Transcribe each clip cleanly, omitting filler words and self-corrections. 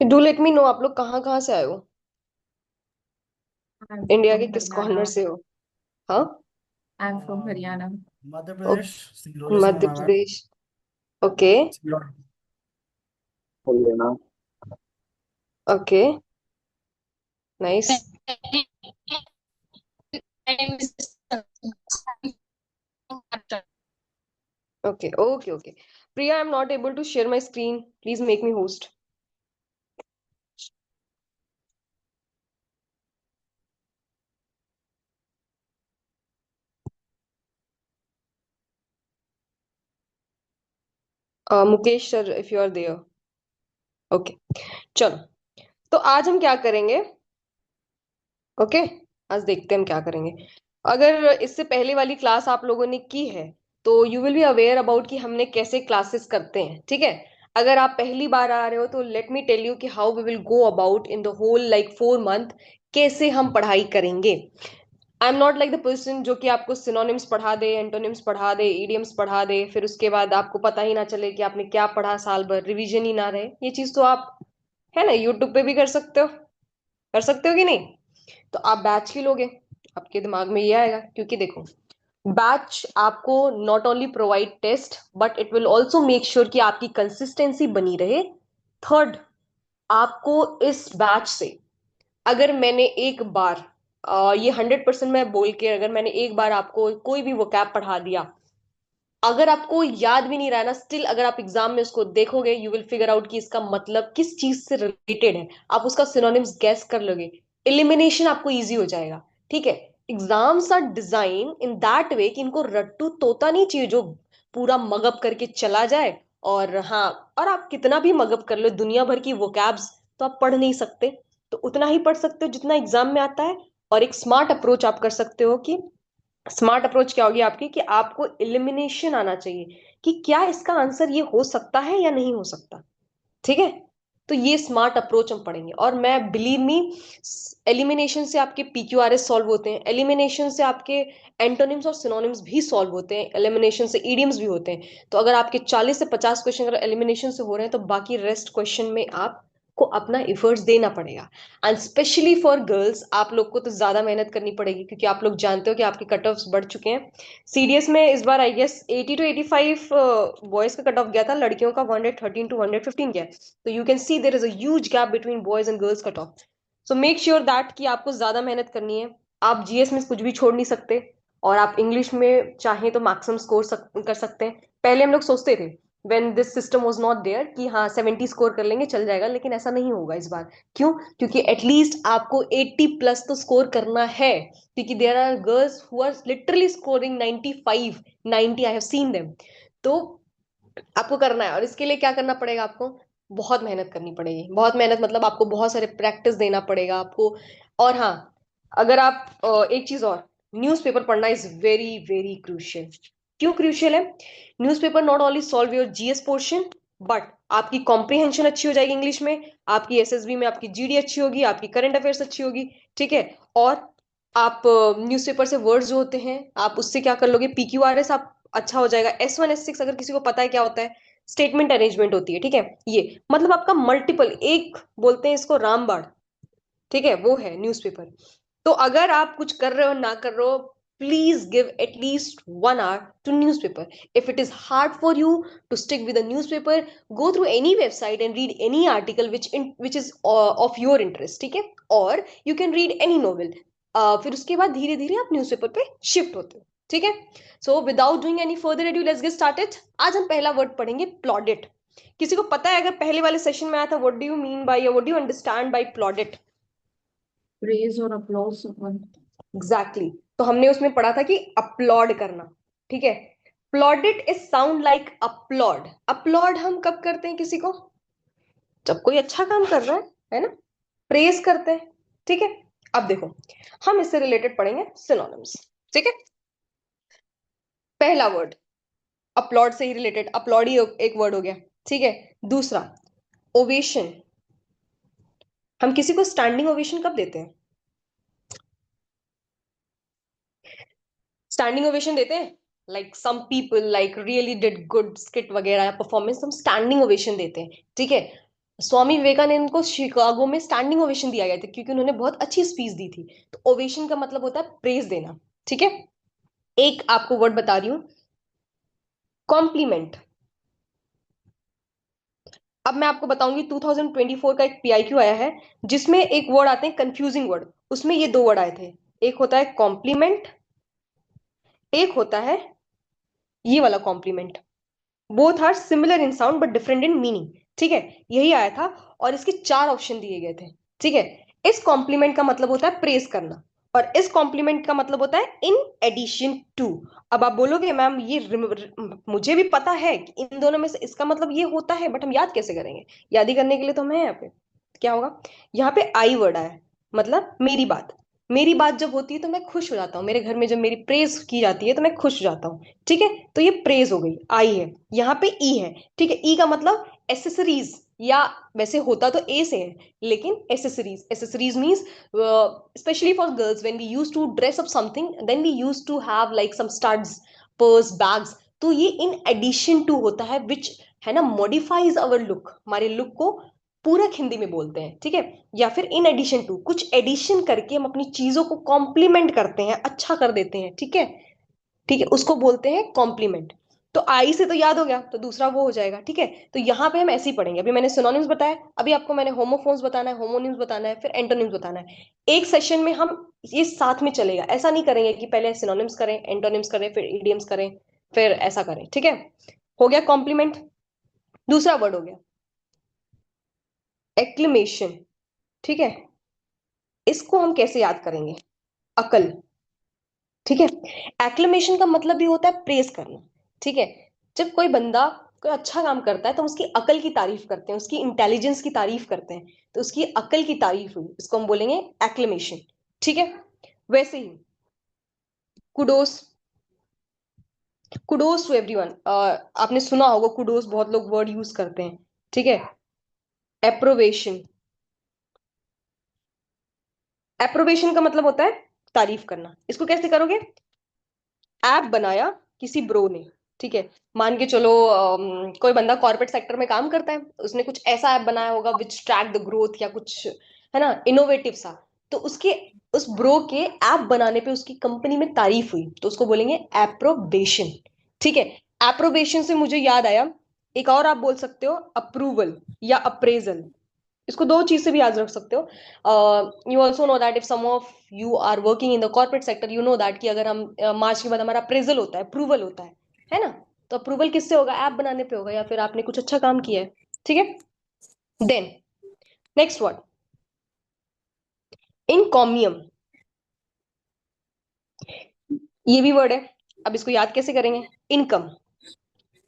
Do let me know, आप लोग कहाँ कहाँ से आए हो? आई एम इंडिया के फ्रॉम किस कॉर्नर हरियाणा। से हो? हाँ। I am from Haryana. Madhya ओ- प्रदेश, सिंगरौली से हूँ मध्य मैं। Pradesh. Okay. Singrauli. Haryana. Okay. Nice. Okay okay okay. Priya, I am not able to share my screen, please make me host. Mukesh sir, if you are there. Okay. चलो, तो आज हम क्या करेंगे? ओके। आज देखते हैं हम क्या करेंगे। अगर इससे पहले वाली क्लास आप लोगों ने की है तो you will be aware about कि हमने कैसे क्लासेस करते हैं, ठीक है? अगर आप पहली बार आ रहे हो तो लेट मी टेल यू कि how we will go about in the whole like 4 month, कैसे हम पढ़ाई करेंगे। I am not like the person जो कि आपको सिनोनिम्स पढ़ा दे, एंटोनिम्स पढ़ा दे, ईडियम्स पढ़ा दे, फिर उसके बाद आपको पता ही ना चले कि आपने क्या पढ़ा, साल भर रिवीजन ही ना रहे। ये चीज तो आप, है ना, यूट्यूब पे भी कर सकते हो। कर सकते हो कि नहीं? तो आप बैच ही लोगे, आपके दिमाग में ये आएगा, क्योंकि देखो, बैच आपको not only provide test but it will also make sure कि आपकी कंसिस्टेंसी बनी रहे। थर्ड, आपको इस बैच से, अगर मैंने एक बार ये 100% मैं बोल के, अगर मैंने एक बार आपको कोई भी वोकैब पढ़ा दिया, अगर आपको याद भी नहीं रहा ना, स्टिल अगर आप एग्जाम में उसको देखोगे यू विल फिगर आउट कि इसका मतलब किस चीज से रिलेटेड है। आप उसका सिनोनिम्स गैस कर लोगे। एलिमिनेशन आपको इजी हो जाएगा। ठीक है। Exams are design in that way कि इनको रट्टू तोता नहीं चाहिए जो पूरा मगअप करके चला जाए। और हाँ, और आप कितना भी मगअप कर लो दुनिया भर की वोकैब्स, तो आप पढ़ नहीं सकते। तो उतना ही पढ़ सकते हो जितना एग्जाम में आता है। और एक स्मार्ट अप्रोच आप कर सकते हो कि, स्मार्ट अप्रोच क्या होगी आपकी, कि आपको एलिमिनेशन आना चाहिए कि क्या इसका आंसर ये हो सकता है या नहीं हो सकता। ठीक है। तो ये स्मार्ट अप्रोच हम पढ़ेंगे, और मैं बिलीव मी, एलिमिनेशन से आपके पीक्यूआरएस सॉल्व होते हैं, एलिमिनेशन से आपके एंटोनिम्स और सिनोनिम्स भी सॉल्व होते हैं, एलिमिनेशन से ईडियम्स भी होते हैं। तो अगर आपके 40 से 50 क्वेश्चन अगर एलिमिनेशन से हो रहे हैं तो बाकी रेस्ट क्वेश्चन में आपको अपना एफर्ट्स देना पड़ेगा। एंड स्पेशली फॉर गर्ल्स, आप लोग को तो ज्यादा मेहनत करनी पड़ेगी, क्योंकि आप लोग जानते हो कि आपके कट ऑफ्स बढ़ चुके हैं। सीडीएस में इस बार आई गेस 80 to 85 बॉयज का कट ऑफ गया था, लड़कियों का 113 to 115 गया। तो you can see there is a huge gap between boys and girls cut off. So make sure that कि आपको ज्यादा मेहनत करनी है। आप जीएस में कुछ भी छोड़ नहीं सकते। और आप इंग्लिश में चाहें तो मैक्सिमम स्कोर कर सकते हैं। पहले हम लोग सोचते थे when this system was not there कि हाँ 70 स्कोर कर लेंगे चल जाएगा, लेकिन ऐसा नहीं होगा इस बार। क्यों? क्योंकि एटलीस्ट आपको 80 प्लस तो स्कोर करना है। क्योंकि there are girls who are literally scoring 95, 90, I have seen them. तो आपको करना है, और इसके लिए क्या करना पड़ेगा आपको? बहुत मेहनत करनी पड़ेगी। बहुत मेहनत मतलब आपको बहुत सारे प्रैक्टिस देना पड़ेगा आपको। और हाँ, अगर आप एक चीज और, न्यूज़पेपर पढ़ना इज वेरी वेरी क्रूशियल। क्यों क्रूशियल है? Newspaper not only solve your GS portion, but आपकी कॉम्प्रिहेंशन अच्छी हो जाएगी इंग्लिश में, आपकी एसएसबी में आपकी जीडी अच्छी होगी, आपकी करंट अफेयर्स अच्छी होगी। ठीक है। और आप न्यूज़पेपर से वर्ड्स जो होते हैं आप उससे क्या कर लोगे, पीक्यूआरएस आप अच्छा हो जाएगा। S1 S6 अगर किसी को पता है क्या होता है, स्टेटमेंट अरेंजमेंट होती है। ठीक है। ये मतलब आपका मल्टीपल, एक बोलते हैं इसको रामबाण, ठीक है, वो है न्यूज़पेपर। तो अगर आप कुछ कर रहे हो ना कर रहे हो, please give at least 1 hour to newspaper. If it is hard for you to stick with a newspaper, go through any website and read any article which is of your interest. ठीक है। और you can read any novel. फिर उसके बाद धीरे धीरे आप newspaper पे शिफ्ट होते हो। ठीक है। So without doing any further edu, let's get started. आज हम पहला वर्ड पढ़ेंगे, प्लॉडेट। किसी को पता है, अगर पहले वाले सेशन में आया था, what do you mean by, what do you understand by plaudit? Praise और अप्लॉज। Exactly exactly. तो हमने उसमें पढ़ा था कि अपलॉड करना। ठीक है। Plaudit is sound like upload. Upload हम कब करते हैं किसी को? जब कोई अच्छा काम कर रहा है ना, प्रेज करते हैं। ठीक है। अब देखो, हम इससे रिलेटेड पढ़ेंगे सिनोनिम्स। ठीक है। पहला वर्ड, अपलॉड से ही रिलेटेड, अपलॉड ही एक वर्ड हो गया। ठीक है। दूसरा, ओवेशन। हम किसी को स्टैंडिंग ओवेशन कब देते हैं? स्टैंडिंग ओवेशन देते हैं, like some people like really did good skit वगैरह या परफॉर्मेंस, हम स्टैंडिंग ओवेशन देते हैं। ठीक है। स्वामी विवेकानंद को शिकागो में स्टैंडिंग ओवेशन दिया गया था क्योंकि उन्होंने बहुत अच्छी स्पीच दी थी। तो ओवेशन का मतलब होता है प्रेज देना। ठीक है। एक आपको वर्ड बता रही हूं, कॉम्प्लीमेंट। अब मैं आपको बताऊंगी 2024 का एक पीआईक्यू आया है जिसमें एक वर्ड आते हैं कंफ्यूजिंग वर्ड, उसमें ये दो वर्ड आए थे। एक होता है कॉम्प्लीमेंट, एक होता है ये वाला compliment. Both are similar in sound but different in meaning. ठीक है, यही आया था और इसके चार ऑप्शन दिए गए थे। ठीक है। इस कॉम्प्लीमेंट का मतलब होता है प्रेज करना और इस कॉम्प्लीमेंट का मतलब होता है इन एडिशन टू। अब आप बोलोगे मैम ये मुझे भी पता है कि इन दोनों में से इसका मतलब ये होता है, बट हम याद कैसे करेंगे? याद ही करने के लिए तो हम हैं यहाँ पे। क्या होगा? यहाँ पे आई वर्ड आया है, मतलब मेरी बात। मेरी बात जब होती है तो मैं खुश हो जाता हूँ, मेरे घर में जब मेरी प्रेज की जाती है तो मैं खुश हो जाता हूँ। ठीक है, तो ये प्रेज हो गई, आई है। यहाँ पे ई है। ठीक है, ई का मतलब एसेसरीज, या वैसे होता तो ए से है लेकिन accessories. Accessories means specially for girls when we use to dress up something then we use to have like some studs, purse, bags. तो ये इन एडिशन टू होता है विच है ना मॉडिफाइज अवर लुक, हमारे लुक को पूरक हिंदी में बोलते हैं। ठीक है, या फिर इन एडिशन टू, कुछ एडिशन करके हम अपनी चीजों को कॉम्प्लीमेंट करते हैं, अच्छा कर देते हैं। ठीक है। ठीक है, उसको बोलते हैं कॉम्प्लीमेंट। तो आई से तो याद हो गया, तो दूसरा वो हो जाएगा। ठीक है, तो यहां पे हम ऐसे ही पढ़ेंगे। अभी मैंने सिनोनिम्स बताया, अभी आपको मैंने होमोफोन्स बताना है, होमोनिम्स बताना है, फिर एंटोनिम्स बताना है। एक सेशन में हम ये साथ में चलेगा, ऐसा नहीं करेंगे कि पहले सिनोनिम्स करें, एंटोनिम्स करें, फिर इडियम्स करें, फिर ऐसा करें। ठीक है, हो गया कॉम्प्लीमेंट। दूसरा वर्ड हो गया एक्लेमेशन। ठीक है, इसको हम कैसे याद करेंगे? अकल। ठीक है, एक्लेमेशन का मतलब भी होता है प्रेज करना। ठीक है, जब कोई बंदा कोई अच्छा काम करता है तो उसकी अकल की तारीफ करते हैं, उसकी इंटेलिजेंस की तारीफ करते हैं, तो उसकी अकल की तारीफ हुई, इसको हम बोलेंगे एक्लेमेशन। ठीक है, वैसे ही कुडोस। कुडोस टू एवरीवन, आपने सुना होगा कुडोस, बहुत लोग वर्ड यूज करते हैं। ठीक है, एप्रोवेशन। एप्रोवेशन का मतलब होता है तारीफ करना। इसको कैसे करोगे? ऐप बनाया किसी ब्रो ने। ठीक है, मान के चलो कोई बंदा कॉर्पोरेट सेक्टर में काम करता है, उसने कुछ ऐसा ऐप बनाया होगा विच ट्रैक द ग्रोथ या कुछ, है ना, इनोवेटिव सा। तो उसके उस ब्रो के ऐप बनाने पे उसकी कंपनी में तारीफ हुई, तो उसको बोलेंगे एप्रोबेशन। ठीक है, एप्रोबेशन से मुझे याद आया, एक और आप बोल सकते हो अप्रूवल या अप्रेजल। इसको दो चीज से भी याद रख सकते हो। You also know that if some of you are working in the corporate sector, you know that कि अगर हम मार्च के बाद हमारा अप्रेजल होता है, अप्रूवल होता है ना? तो अप्रूवल किससे होगा? ऐप बनाने पे होगा या फिर आपने कुछ अच्छा काम किया है। ठीक है, देन नेक्स्ट वर्ड इनकॉमियम। ये भी वर्ड है। अब इसको याद कैसे करेंगे? इनकम,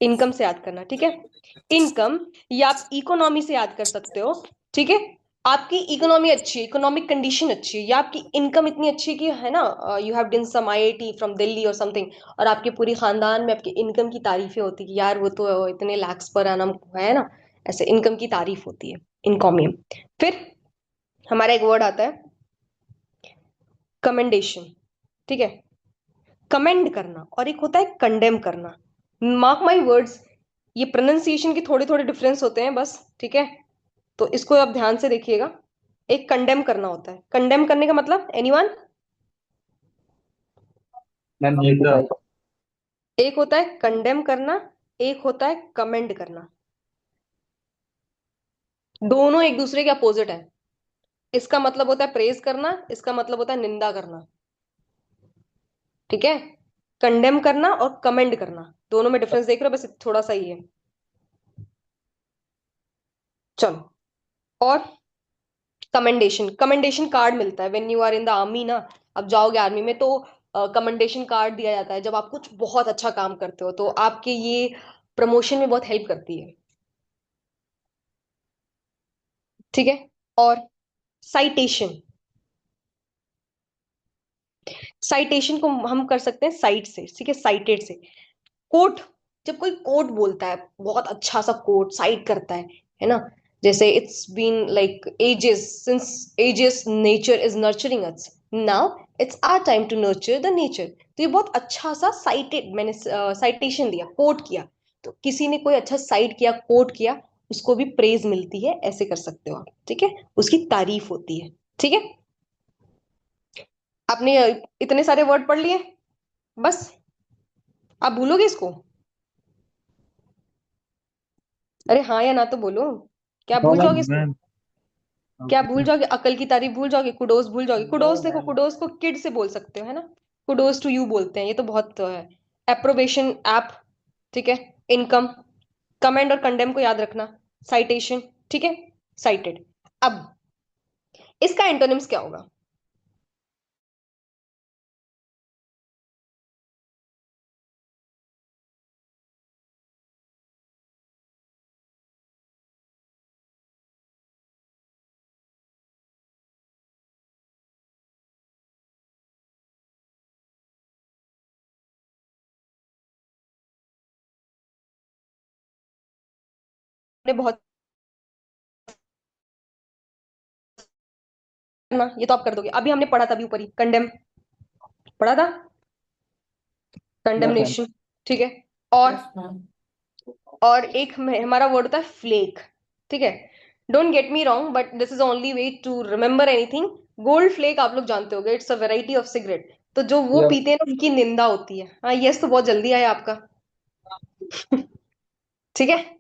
इनकम से याद करना। ठीक है, इनकम, या आप इकोनॉमी से याद कर सकते हो। ठीक है, आपकी इकोनॉमी अच्छी है, इकोनॉमिक कंडीशन अच्छी है, या आपकी इनकम इतनी अच्छी है कि, है ना, you have done some IIT from Delhi और समथिंग, और आपके पूरी खानदान में आपके इनकम की तारीफें होती कि यार वो तो इतने लैक्स पर एनम है ना, ऐसे इनकम की तारीफ होती है, इनकॉमियम। फिर हमारा एक वर्ड आता है कमेंडेशन। ठीक है, कमेंड करना, और एक होता है कंडेम करना। मार्क माई वर्ड्स, ये प्रोनाउंसिएशन के थोड़े थोड़े डिफरेंस होते हैं बस। ठीक है, तो इसको आप ध्यान से देखिएगा। एक कंडेम करना होता है, कंडेम करने का मतलब एनीवन? मैम ये तो एक होता है कंडेम करना, एक होता है कमेंड करना। दोनों एक दूसरे के अपोजिट है। इसका मतलब होता है प्रेज करना, इसका मतलब होता है निंदा करना। ठीक है, कंडेम करना और कमेंड करना, दोनों में डिफरेंस देख रहे हो, बस थोड़ा सा ही है। चलो, और कमेंडेशन, कमेंडेशन कार्ड मिलता है when you are in the army ना। अब जाओगे आर्मी में तो कमेंडेशन कार्ड दिया जाता है, जब आप कुछ बहुत अच्छा काम करते हो तो आपके ये प्रमोशन में बहुत हेल्प करती है। ठीक है, और साइटेशन, साइटेशन को हम कर सकते हैं साइट से। ठीक है, साइटेड से। कोट, जब कोई कोट बोलता है, बहुत अच्छा सा कोट साइट करता है ना, जैसे it's been like ages, since ages nature is nurturing us, now it's our time to nurture the nature. तो ये बहुत अच्छा सा साइटेड, मैंने साइटेशन दिया, कोट किया। तो किसी ने कोई अच्छा साइट किया, कोट किया, उसको भी प्रेज मिलती है, ऐसे कर सकते हो आप, ठीक है, उसकी तारीफ होती है, ठीक है। आपने इतने सारे वर्ड पढ़ लिए, बस आप भूलोगे इसको? अरे हाँ या ना तो बोलो, क्या नो भूल जाओगे इसको? मैम। क्या भूल जाओगे? अकल की तारीफ भूल जाओगे? कुडोस भूल जाओगे? नो कुडोस देखो, मैम। कुडोस को किड से बोल सकते हो, है ना? कुडोस टू यू बोलते हैं, ये तो बहुत तो है। अप्रोबेशन ऐप, ठीक है। इनकम, कमेंड और कंडेम को याद रखना। साइटेशन, ठीक है, साइटेड। अब इसका एंटोनिम्स क्या होगा? आपने बहुत ना, ये तो आप कर दोगे, अभी हमने पढ़ा था अभी ऊपर ही, कंडेम पढ़ा था, यस मैम। कंडेमनेशन, ठीक है। और यस मैम। और एक हमारा वर्ड होता है फ्लेक, ठीक है। Don't get me wrong, but this is only way to remember anything. Gold flake आप लोग जानते होगे, it's a variety of cigarette. तो जो वो यस। पीते हैं ना, उनकी निंदा होती है। हाँ, यस तो बहुत जल्दी आया आपका। ठीक है।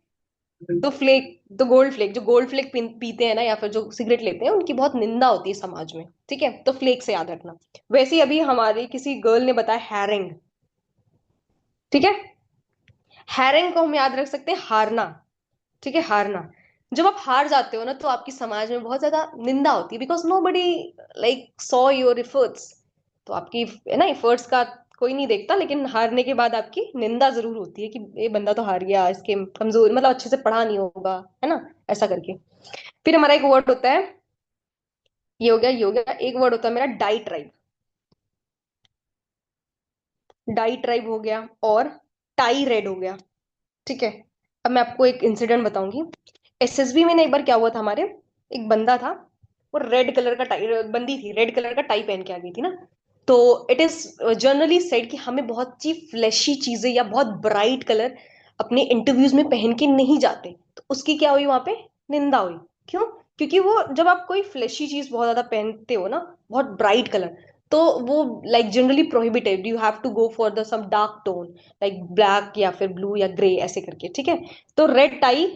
तो फ्लेक, तो गोल्ड फ्लेक, जो गोल्ड फ्लेक पीते हैं ना, या फिर जो सिगरेट लेते हैं, उनकी बहुत निंदा होती है समाज में, ठीक है। तो फ्लेक से याद रखना। वैसे ही अभी हमारी किसी गर्ल ने बताया हैरिंग, ठीक है। हैरिंग को हम याद रख सकते हैं हारना, ठीक है, हारना। जब आप हार जाते हो ना, तो आपकी समाज में बहुत ज्यादा निंदा होती है, because nobody like saw your efforts. तो आपकी, है ना, एफर्ट्स का कोई नहीं देखता, लेकिन हारने के बाद आपकी निंदा जरूर होती है कि ये बंदा तो हार गया, इसके कमजोर, मतलब अच्छे से पढ़ा नहीं होगा, है ना, ऐसा करके। फिर हमारा एक वर्ड होता है, ये हो गया, ये हो गया। एक वर्ड होता है मेरा डाई ट्राइब, डाई ट्राइब हो गया, और टाई रेड हो गया, ठीक है। अब मैं आपको एक इंसिडेंट बताऊंगी। एसएसबी में ना एक बार क्या हुआ था हमारे, एक बंदा था, वो रेड कलर का टाई, बंदी थी रेड कलर का टाई पहन के आ गई थी ना। तो इट इज जनरली सेड कि हमें बहुत सी फ्लैशी चीजें या बहुत ब्राइट कलर अपने इंटरव्यूज में पहन के नहीं जाते। तो उसकी क्या हुई वहां पे, निंदा हुई। क्यों? क्योंकि वो, जब आप कोई फ्लैशी चीज बहुत ज्यादा पहनते हो ना, बहुत ब्राइट कलर, तो वो like generally prohibited, you have to go for the some dark tone, like black या फिर ब्लू या ग्रे, ऐसे करके, ठीक है। तो रेड टाई,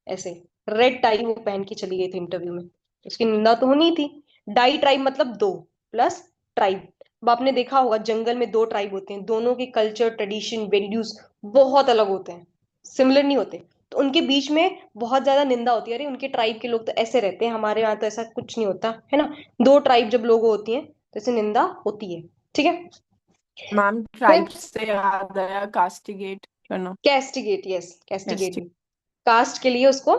ऐसे रेड टाई वो पहन के चली गई थी इंटरव्यू में, उसकी निंदा तो होनी ही थी। डाई ट्राइब मतलब दो, प्लस ट्राइब। अब आपने देखा होगा जंगल में दो ट्राइब होते हैं, दोनों के कल्चर, ट्रेडिशन, वैल्यूज बहुत अलग होते हैं, सिमिलर नहीं होते। तो उनके बीच में बहुत ज्यादा निंदा होती है, अरे उनके ट्राइब के लोग तो ऐसे रहते हैं, हमारे यहाँ तो ऐसा कुछ नहीं होता, है ना। दो ट्राइब जब लोग होती हैं, तो ऐसे निंदा होती है, ठीक है। मैम, फिर ट्राइब्स से याद आया, कास्टिगेट करना। कैस्टिगेट, यस कैस्टिगेट कैस्टिग भी, कास्ट के लिए उसको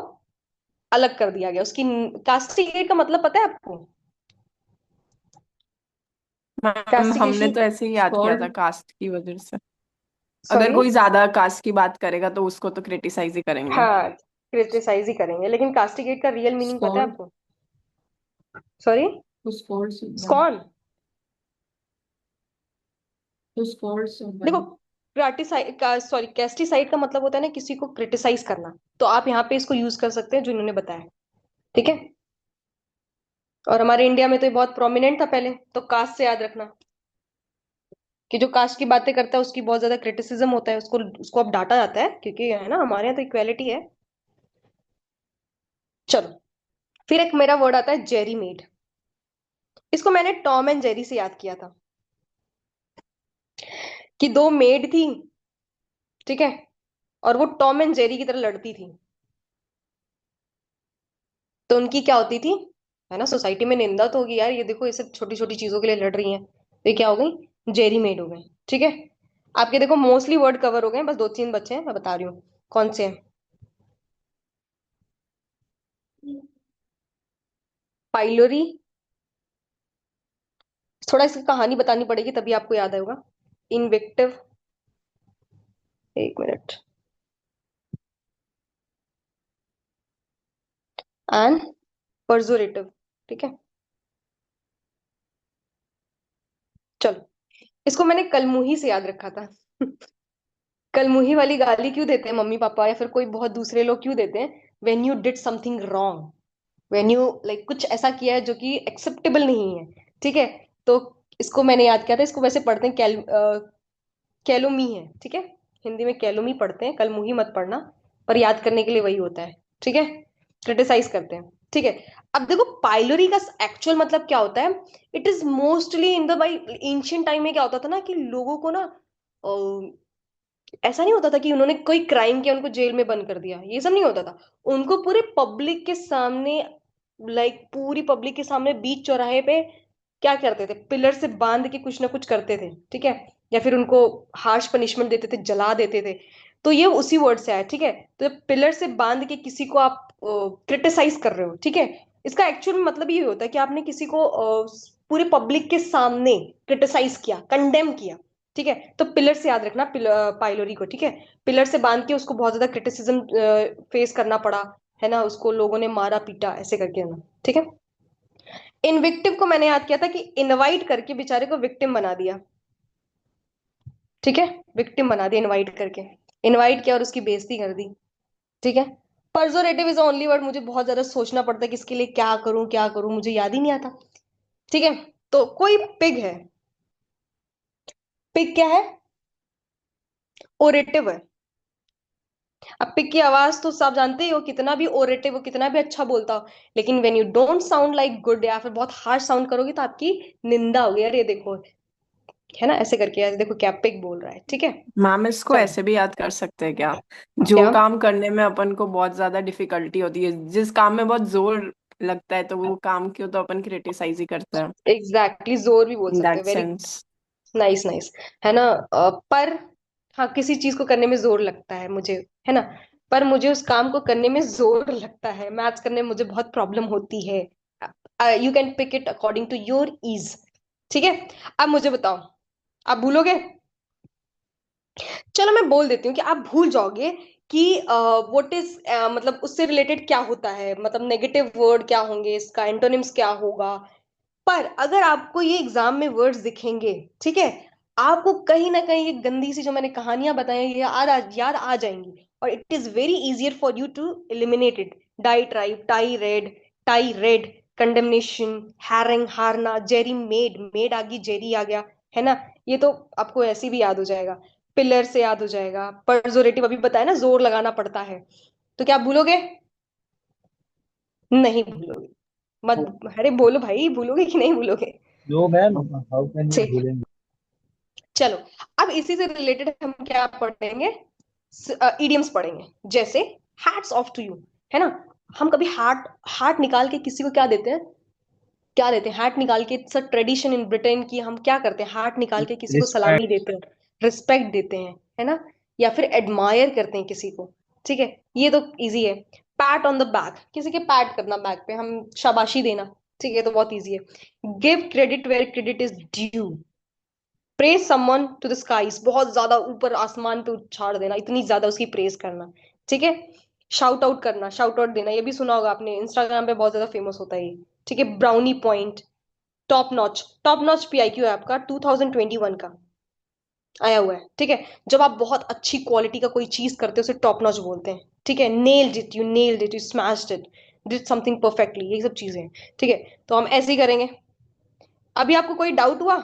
अलग कर दिया गया, उसकी। कास्टिगेट का मतलब पता है आपको? मैम, हमने कास्टिगेशन, तो ऐसे ही याद किया था, स्कॉल्ड। कास्ट की वजह से। अगर सॉरी। कोई ज्यादा कास्ट की बात करेगा तो उसको तो क्रिटिसाइज ही करेंगे। हाँ, क्रिटिसाइज ही करेंगे, लेकिन कास्टिगेट का रियल मीनिंग पता है स्कॉल्ड। आपको? Sorry. To scold someone. Scold. To scold देखो, समवन। क्राटिसाइड का, सॉरी, कैस्टिसाइड का मतलब होता है ना किसी को क्रिटिसाइज करना। तो आप यहाँ पे इसको यूज कर सकते हैं जो इन्होंने बताया, ठीक है। और हमारे इंडिया में तो ये बहुत प्रोमिनेंट था पहले, तो कास्ट से याद रखना कि जो कास्ट की बातें करता है उसकी बहुत ज्यादा क्रिटिसिज्म होता है, उसको उसको अब डांटा जाता है, क्योंकि है ना, हमारे यहाँ तो इक्वेलिटी है। चलो, फिर एक मेरा वर्ड आता है जेरी मेड। इसको मैंने टॉम एंड जेरी से याद किया था, कि दो मेड थी, ठीक है, और वो टॉम एंड जेरी की तरह लड़ती थी। तो उनकी क्या होती थी, है ना, सोसाइटी में निंदा तो होगी, यार ये देखो ये सब छोटी छोटी चीजों के लिए लड़ रही हैं, तो ये क्या हो गई, जेरी मेड हो गई, ठीक है। आपके देखो मोस्टली वर्ड कवर हो गए, बस दो तीन बच्चे हैं, मैं बता रही हूँ कौन से हैं। पाइलोरी, थोड़ा इसकी कहानी बतानी पड़ेगी तभी आपको याद आएगा। इनवेक्टिव, एक मिनट, एंड पर्जुरेटिव, ठीक है। चलो, इसको मैंने कलमुही से याद रखा था। कलमुही वाली गाली क्यों देते हैं मम्मी पापा या फिर कोई बहुत दूसरे लोग क्यों देते हैं? When you did something wrong, when you like कुछ ऐसा किया है जो कि एक्सेप्टेबल नहीं है, ठीक है। तो इसको मैंने याद किया था, इसको वैसे पढ़ते हैं कैलोमी है, ठीक है। हिंदी में कैलोमी पढ़ते हैं, कलमुही मत पढ़ना, पर याद करने के लिए वही होता है, ठीक है। क्रिटिसाइज करते हैं, ठीक है। अब देखो पाइलोरी का एक्चुअल मतलब क्या होता है। It is mostly in the by ancient time में क्या होता था ना कि लोगों को ना ऐसा नहीं होता था कि उन्होंने कोई क्राइम किया उनको जेल में बंद कर दिया, ये सब नहीं होता था। उनको पूरे पब्लिक के सामने, लाइक पूरी पब्लिक के सामने बीच चौराहे पे क्या करते थे, पिलर से बांध के कुछ ना कुछ करते थे, ठीक है। या फिर उनको हार्श पनिशमेंट देते थे, जला देते थे। तो ये उसी वर्ड से आया, ठीक है। तो पिलर से बांध के किसी को आप क्रिटिसाइज कर रहे हो, ठीक है। इसका एक्चुअल मतलब ये होता है कि आपने किसी को पूरे पब्लिक के सामने क्रिटिसाइज किया, कंडेम किया, ठीक है। तो पिलर से याद रखना, पाइलोरी को, ठीक है। पिलर से बांध के उसको बहुत ज्यादा क्रिटिसिज्म फेस करना पड़ा, है ना, उसको लोगों ने मारा पीटा ऐसे करके ना, ठीक है। इनविक्टिव को मैंने याद किया था कि इनवाइट करके बेचारे को विक्टिम बना दिया, ठीक है। विक्टिम बना दिया इनवाइट करके, इनवाइट किया और उसकी बेइज्जती कर दी, ठीक है। पर्जोरेटिव इज ओनली वर्ड, मुझे बहुत ज्यादा सोचना पड़ता है कि इसके लिए क्या करूं क्या करूं, मुझे याद ही नहीं आता, ठीक है। तो कोई पिग है, पिग क्या है, ओरेटिव है। अब पिक की आवाज तो सब जानते ही हो, कितना भी ओरेटिव हो, कितना भी अच्छा बोलता हो, लेकिन when you don't sound like good या फिर बहुत हार्श साउंड करोगे तो आपकी निंदा होगी, अरे देखो, है ना, ऐसे करके, ऐसे देखो क्या पिक बोल रहा है, ठीक है। मैम इसको चलो, ऐसे भी याद कर सकते हैं क्या, जो क्या, काम करने में अपन को बहुत ज्यादा डिफिकल्टी होती है, जिस काम में बहुत जोर लगता है, तो वो काम क्यों तो अपन क्रिटिसाइज ही करते हैं। एग्जैक्टली जोर भी बोल इन सकते हो, that very sense. Nice nice, है ना। पर हाँ, किसी चीज को करने में जोर लगता है मुझे, है ना, पर मुझे उस काम को करने में जोर लगता है, मैथ्स करने में मुझे बहुत प्रॉब्लम होती है। You can pick it according to your ease, ठीक है। अब मुझे बताओ, आप भूलोगे, चलो मैं बोल देती हूँ कि आप भूल जाओगे कि व्हाट इज, मतलब उससे रिलेटेड क्या होता है, मतलब नेगेटिव वर्ड क्या होंगे, इसका एंटोनिम्स क्या होगा। पर अगर आपको ये एग्जाम में वर्ड्स दिखेंगे, ठीक है, आपको कहीं ना कहीं ये गंदी सी जो मैंने कहानियां बताई हैं, ये याद आ जाएंगी, और it is very easier for you to eliminate it. Diatribe, tirade, condemnation, harangue हारना, जेरी मेड, मेड आ गई, जेरी आ गया, है ना। ये तो आपको ऐसे भी याद हो जाएगा, पिलर से याद हो जाएगा, पर्जोरेटिव अभी बताया ना, जोर लगाना पड़ता है। तो क्या आप भूलोगे, नहीं भूलोगे, मत, अरे बोलो भाई, भूलोगे कि नहीं भूलोगे। No ma'am, how can we ठीक, भूलेंगे। चलो, अब इसी से रिलेटेड हम क्या पढ़ेंगे, इडियम्स पढ़ेंगे, जैसे हैट्स ऑफ टू यू, है ना। हम कभी हार्ट हार्ट निकाल के किसी को क्या देते हैं, क्या देते हैं, हार्ट निकाल के, it's a tradition in Britain की, हम क्या करते हैं, हार्ट निकाल के किसी को सलामी रिस्पेक्ट। देते हैं, रिस्पेक्ट देते हैं, है ना। या फिर एडमायर करते हैं किसी को, ठीक है। ये तो इजी है। पैट ऑन द बैक, किसी के पैट करना बैक पे, हम शाबाशी देना, ठीक है, तो बहुत इजी है। Give credit where credit is due, praise someone to the skies, बहुत ज्यादा ऊपर आसमान पे उछाड़ देना, इतनी ज्यादा उसकी प्रेज करना, ठीक है। शाउट आउट करना, शाउट आउट देना, ये भी सुना होगा आपने, इंस्टाग्राम पे बहुत ज्यादा फेमस होता है ये, ठीक है। Brownie point, top notch PIQ है आपका 2021 का आया हुआ है, ठीक है। जब आप बहुत अच्छी क्वालिटी का कोई चीज करते हो उसे टॉप नॉच बोलते हैं, ठीक है। Nailed it, you smashed it, did something perfectly, ये सब चीजें हैं, ठीक है। तो हम ऐसे ही करेंगे। अभी आपको कोई डाउट हुआ,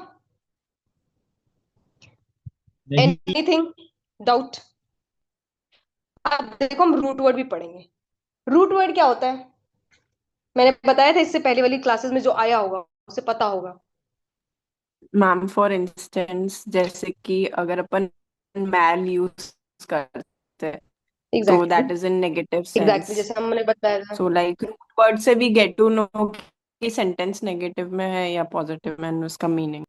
नहीं। Anything doubt. अब देखो हम रूट वर्ड भी पढ़ेंगे। रूट वर्ड क्या होता है, मैंने बताया था इससे पहले वाली क्लासेस में, जो आया होगा उसे पता होगा। मैम फॉर इंस्टेंस, जैसे कि अगर अपन मैल यूज करते हैं, तो exactly that is in negative exactly sense. जैसे हमने बताया था। सो लाइक रूट वर्ड से भी गेट टू नो कि सेंटेंस नेगेटिव में है या पॉजिटिव में, and उसका मीनिंग।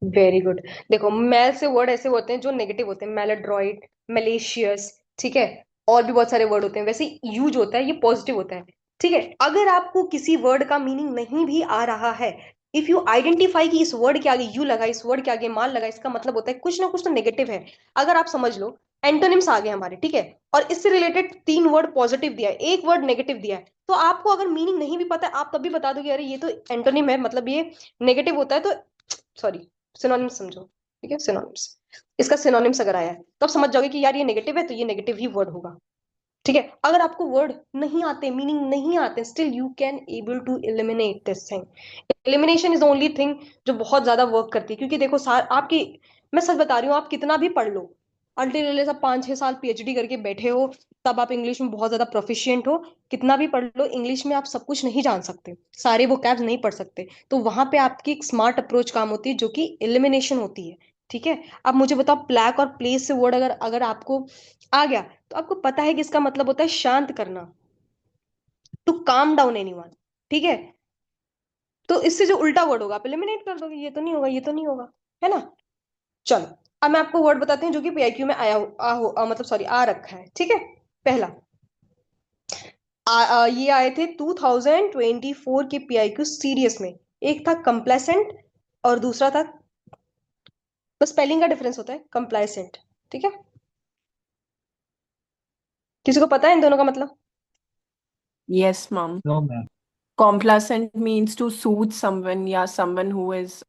Very good. देखो मैल से वर्ड ऐसे होते हैं जो नेगेटिव होते हैं, मैलाड्रॉइड, मलेशियस, ठीक है। और भी बहुत सारे वर्ड होते हैं, वैसे यूज होता है ये पॉजिटिव होता है, ठीक है। अगर आपको किसी वर्ड का मीनिंग नहीं भी आ रहा है, इफ यू आइडेंटिफाई कि इस वर्ड के आगे यू लगा, इस वर्ड के आगे माल लगा, इसका मतलब होता है कुछ ना कुछ तो नेगेटिव है। अगर आप समझ लो, एंटोनिम्स आ गए हमारे, ठीक है, और इससे रिलेटेड 3 वर्ड पॉजिटिव दिया है, 1 वर्ड नेगेटिव दिया है, तो आपको अगर मीनिंग नहीं भी पता है, आप तब भी बता दो कि अरे ये तो एंटोनिम है, मतलब ये नेगेटिव होता है, तो सॉरी, सिनोनिम्स समझो, ठीक है, सिनोनिम्स, इसका सिनोनिम्स अगर आया है तो आप समझ जाओगे कि यार ये नेगेटिव है, तो ये नेगेटिव ही वर्ड होगा, ठीक है, अगर आपको वर्ड नहीं आते, मीनिंग नहीं आते, still you can able to eliminate this thing. Elimination is only thing जो बहुत ज्यादा वर्क करती है, क्योंकि देखो आपकी, मैं सच बता रही हूँ, आप कितना भी पढ़ लो, अल्टीमेटली सब 5-6 साल पीएचडी करके बैठे हो, तब आप इंग्लिश में बहुत ज्यादा प्रोफिशिएंट हो, कितना भी पढ़ लो, इंग्लिश में आप सब कुछ नहीं जान सकते, सारे वो कैब्स नहीं पढ़ सकते। तो वहां पे आपकी एक स्मार्ट अप्रोच काम होती है, जो कि एलिमिनेशन होती है। ठीक है, अब मुझे बताओ, प्लैक और प्लेस से वर्ड अगर अगर आपको आ गया, तो आपको पता है कि इसका मतलब होता है शांत करना, टू काम डाउन एनीवन। ठीक है, तो इससे जो उल्टा वर्ड होगा आप एलिमिनेट कर दोगे, ये तो नहीं होगा, ये तो नहीं होगा, है ना। चलो, अब मैं आपको वर्ड बताती हूँ जो कि पीआईक्यू में आया मतलब सॉरी आ रखा है। ठीक है, पहला ये आए थे 2024 के पीआईक्यू सीरियस में। एक था कंप्लेसेंट और दूसरा था, बस स्पेलिंग का डिफरेंस होता है, कंप्लाइसेंट। ठीक है, किसी को पता है इन दोनों का मतलब? Yes, mom. No, ma'am. Complacent means to soothe someone, yeah, someone who is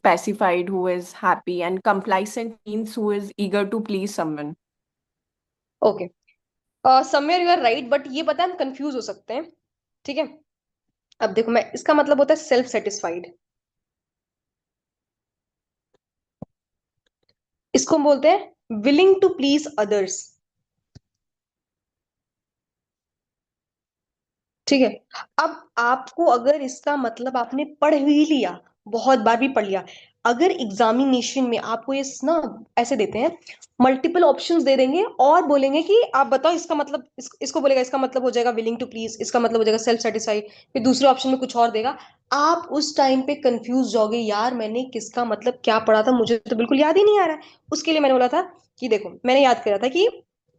pacified, who is happy, and complacent means who is eager to please someone. Okay, somewhere you are right, but ये पता है हम confuse हो सकते हैं। ठीक है, अब देखो, मैं इसका मतलब होता है सेल्फ सेटिस्फाइड, इसको हम बोलते हैं विलिंग टू प्लीज अदर्स। ठीक है, अब आपको अगर इसका मतलब आपने पढ़ ही लिया, बहुत बार भी पढ़ लिया, अगर एग्जामिनेशन में आपको ये ना ऐसे देते हैं, मल्टीपल ऑप्शंस दे देंगे और बोलेंगे कि आप बताओ इसका मतलब, इसको बोलेगा इसका मतलब हो जाएगा विलिंग टू प्लीज, इसका मतलब हो जाएगा सेल्फ सेटिस्फाई, फिर दूसरे ऑप्शन में कुछ और देगा, आप उस टाइम पे कंफ्यूज जाओगे, यार मैंने किसका मतलब क्या पढ़ा था, मुझे तो बिल्कुल याद ही नहीं आ रहा है। उसके लिए मैंने बोला था कि देखो, मैंने याद करा था कि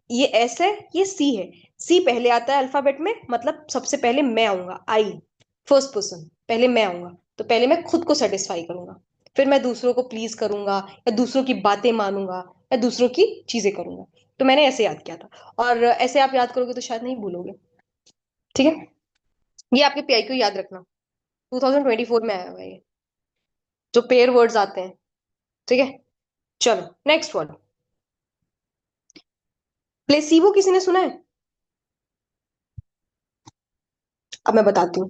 ये एस है, ये सी है, सी पहले आता है अल्फाबेट में, मतलब सबसे पहले मैं आऊंगा, आई, फर्स्ट पर्सन, पहले मैं आऊंगा, तो पहले मैं खुद को सेटिस्फाई करूंगा, फिर मैं दूसरों को प्लीज करूंगा, या दूसरों की बातें मानूंगा, या दूसरों की चीजें करूंगा। तो मैंने ऐसे याद किया था, और ऐसे आप याद करोगे तो शायद नहीं भूलोगे। ठीक है, ये आपके पीआई को याद रखना, 2024 में आया हुआ है ये, जो पेयर वर्ड्स आते हैं। ठीक है, चलो नेक्स्ट वर्ड, प्लेसीबो, किसी ने सुना है? अब मैं बताती हूँ।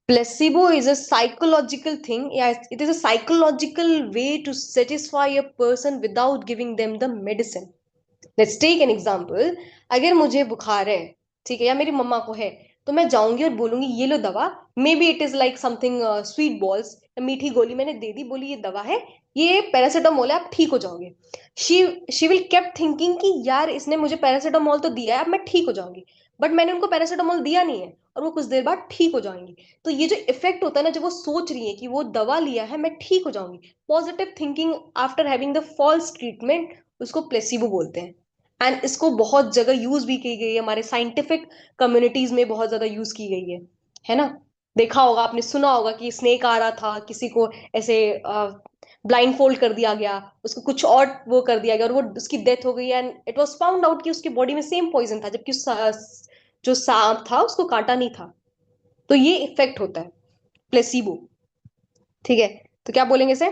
Placebo is a psychological thing. Yeah, it is a psychological way to satisfy a person without giving them the medicine. Let's take an example. अगर मुझे बुखार है, ठीक है, या मेरी मम्मा को है, तो मैं जाऊंगी और बोलूंगी ये लो दवा, may be it is like something sweet balls, मीठी गोली मैंने दे दी, बोली ये दवा है, ये पैरासिटामोल है, आप ठीक हो जाओगे। She she will kept thinking कि यार इसने मुझे पैरासिटामोल तो दिया है, अब मैं ठीक हो जाऊंगी, बट मैंने उनको पैरासिटामोल दिया नहीं है, और वो कुछ देर बाद ठीक हो जाएंगी। तो ये जो इफेक्ट होता है ना, जब वो सोच रही है कि वो दवा लिया है, मैं ठीक हो जाऊंगी, positive thinking after having the false treatment, उसको प्लेसिबो बोलते हैं। एंड इसको बहुत जगह यूज भी की गई है, हमारे साइंटिफिक कम्युनिटीज में बहुत ज्यादा यूज की गई है ना। देखा होगा, आपने सुना होगा कि स्नेक आ रहा था, किसी को ऐसे ब्लाइंड फोल्ड कर दिया गया, उसको कुछ और वो कर दिया गया, और वो उसकी डेथ हो गई, and it was found out कि उसकी बॉडी में सेम पॉइजन था, जबकि जो सांप था उसको काटा नहीं था। तो ये इफेक्ट होता है प्लेसिबो। ठीक है, तो क्या बोलेंगे इसे?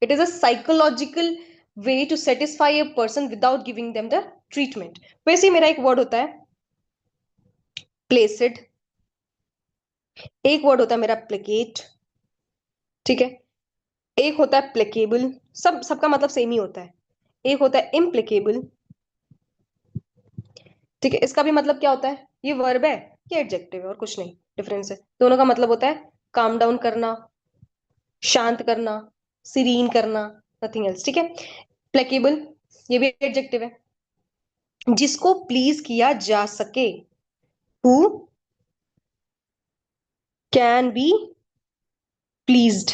It is a psychological way to satisfy a person without giving them the treatment. वैसे ही मेरा एक वर्ड होता है प्लेसिड, एक वर्ड होता है मेरा प्लेकेट। ठीक है, एक होता है प्लेकेबल, सबका मतलब सेम ही होता है। एक होता है इम्प्लिकेबल। ठीक है, इसका भी मतलब क्या होता है, ये वर्ब है, ये एडजेक्टिव है, और कुछ नहीं, डिफरेंस है, दोनों का मतलब होता है काम डाउन करना, शांत करना, सीरीन करना, नथिंग एल्स। ठीक है, प्लेकेबल, ये भी एडजेक्टिव है, जिसको प्लीज किया जा सके, हु कैन बी प्लीज्ड।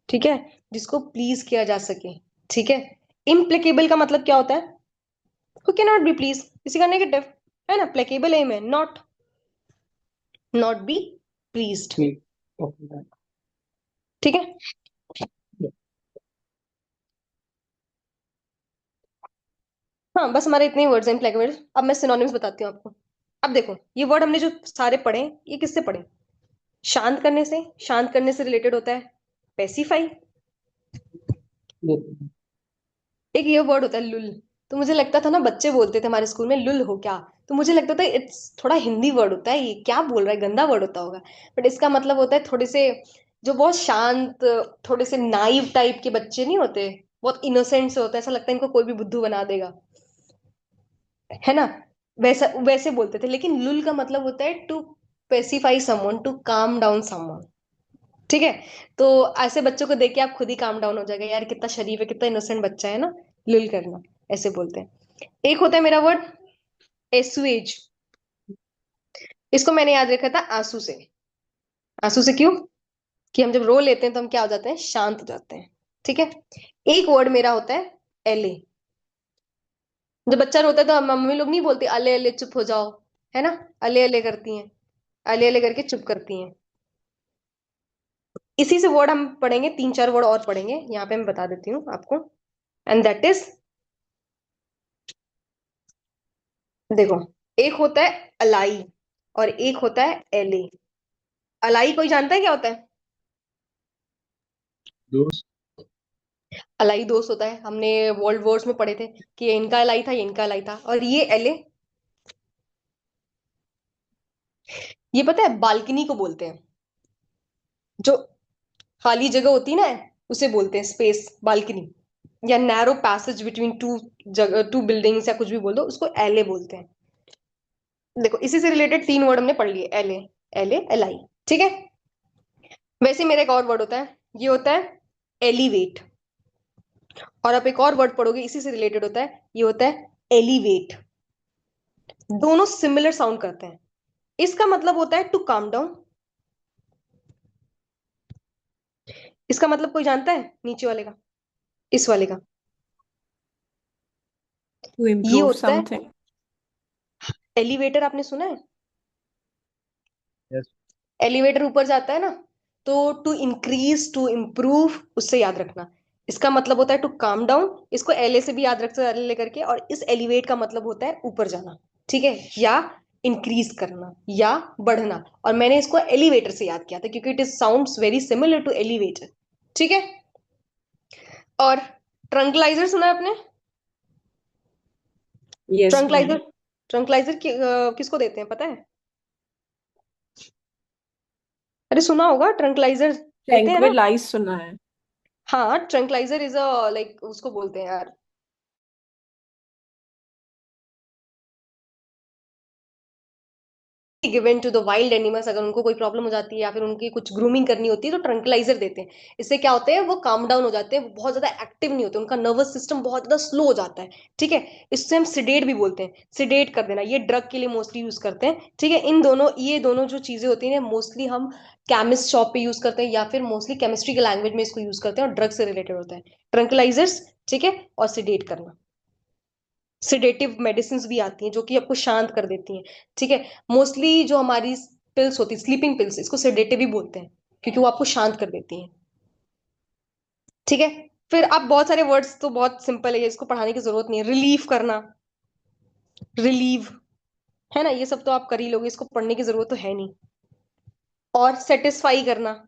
ठीक है, जिसको प्लीज किया जा सके। ठीक है, इम्प्लिकेबल का मतलब क्या होता है, who can not be please, किसी का नेगेटिव, है ना, प्लेकेबल एम है, नॉट, नॉट बी प्लीज्ड। ठीक, ओके मैम। ठीक है, हाँ बस हमारे इतने ही वर्ड्स हैं इम्प्लिकेबल। अब मैं सिनोनिम्स बताती हूँ आपको। अब देखो, ये वर्ड हमने जो सारे पढ़े, ये किससे पढ़े? शांत करने से, शांत करने से रिलेटेड होता है पेसिफाई। ये एक ये वर्ड होता है लुल, तो मुझे लगता था ना, बच्चे बोलते थे हमारे स्कूल में, लुल हो क्या। तो मुझे लगता था इट्स थोड़ा हिंदी वर्ड होता है, ये क्या बोल रहा है, गंदा वर्ड होता होगा। बट इसका मतलब होता है थोड़े से, जो बहुत शांत, थोड़े से नाइव टाइप के बच्चे नहीं होते, बहुत इनोसेंट से होता है, ऐसा लगता है इनको कोई भी बुद्धू बना देगा, है ना। वैसा वैसे बोलते थे। लेकिन लुल का मतलब होता है to pacify someone, to calm down someone. ठीक है। तो ऐसे बच्चों को देख के आप खुद ही काम डाउन हो जाएगा, यार कितना शरीफ है, कितना इनोसेंट बच्चा है ना। लुल करना, ऐसे बोलते हैं। एक होता है मेरा वर्ड एसुएज। इसको मैंने याद रखा था आंसू से। आंसू से क्यों? कि हम जब रो लेते हैं तो हम क्या हो जाते हैं, शांत हो जाते हैं। ठीक है। एक वर्ड मेरा होता है एले। जब बच्चा रोता है तो मम्मी लोग नहीं बोलती अले अले चुप हो जाओ, है ना। अले अले करती हैं, अले अले करके चुप करती हैं। इसी से वर्ड हम पढ़ेंगे, तीन चार वर्ड और पढ़ेंगे, यहाँ पे मैं बता देती हूँ आपको। एंड दैट इज, देखो, एक होता है अलाई और एक होता है एले। अलाई कोई जानता है क्या होता है? दोस्त। अलाई दोस्त होता है, हमने वर्ल्ड वॉर्स में पढ़े थे कि ये इनका अलाई था, ये इनका अलाई था। और ये एले, ये पता है बालकनी को बोलते हैं। जो खाली जगह होती है ना, उसे बोलते हैं स्पेस, बालकनी। या नैरो पैसेज बिटवीन टू जगह, टू बिल्डिंग्स, या कुछ भी बोल दो, उसको एले बोलते हैं। देखो, इसी से रिलेटेड तीन वर्ड हमने पढ़ लिए, एले, एले, एलाई। ठीक है। वैसे मेरा एक और वर्ड होता है, ये होता है एलिवेट। और आप एक और वर्ड पढ़ोगे, इसी से रिलेटेड होता है, ये होता है एलिवेट। दोनों सिमिलर साउंड करते हैं। इसका मतलब होता है टू काम डाउन। इसका मतलब कोई जानता है नीचे वाले का, इस वाले का? टू ये इम्प्रूव होता है समथिंग। एलिवेटर, आपने सुना है? यस। एलिवेटर ऊपर जाता है ना, तो टू इंक्रीज, टू इम्प्रूव, उससे याद रखना। इसका मतलब होता है टू काम डाउन। इसको एले से भी याद रख सकते, एले करके। और इस एलिवेट का मतलब होता है ऊपर जाना। ठीक है। या इंक्रीज करना, या बढ़ना। और मैंने इसको एलिवेटर से याद किया था क्योंकि it is sounds very similar to elevator. ठीक है। और ट्रंकलाइजर सुना है आपने? Yes ma'am. ट्रंकलाइजर, ट्रंकलाइजर किसको देते हैं पता है? अरे सुना होगा, ट्रंकलाइजर देते हैं ना। ट्रैंक्विलाइज सुना है। हाँ, ट्रंकलाइजर इज अ लाइक, उसको बोलते हैं यार, given to the wild animals. अगर उनको कोई प्रॉब्लम हो जाती है या फिर उनकी कुछ ग्रूमिंग करनी होती है तो ट्रंकलाइजर देते हैं। इससे क्या होते हैं, वो काम डाउन हो जाते हैं, वो बहुत ज्यादा एक्टिव नहीं होते, उनका नर्वस सिस्टम बहुत ज्यादा स्लो हो जाता है। ठीक है। इससे हम सिडेट भी बोलते हैं, सिडेट कर देना। ये ड्रग के लिए मोस्टली यूज करते हैं। ठीक है। इन दोनों, ये दोनों जो चीजें होती हैं मोस्टली हम केमिस्ट शॉप पे यूज करते हैं, या फिर मोस्टली केमिस्ट्री के लैंग्वेज में इसको यूज करते हैं, और ड्रग से रिलेटेड होता है ट्रंकलाइजर्स। ठीक है। और सिडेट करना, सिडेटिव मेडिसिन भी आती हैं जो कि आपको शांत कर देती हैं। ठीक है। मोस्टली जो हमारी पिल्स होती है, स्लीपिंग पिल्स, इसको सिडेटिव भी बोलते हैं क्योंकि वो आपको शांत कर देती हैं। ठीक है। फिर आप बहुत सारे वर्ड्स, तो बहुत सिंपल है, इसको पढ़ाने की जरूरत नहीं है। रिलीफ करना, रिलीव, है ना, ये सब तो आप कर ही लोगे, इसको पढ़ने की जरूरत तो है नहीं। और सेटिस्फाई करना,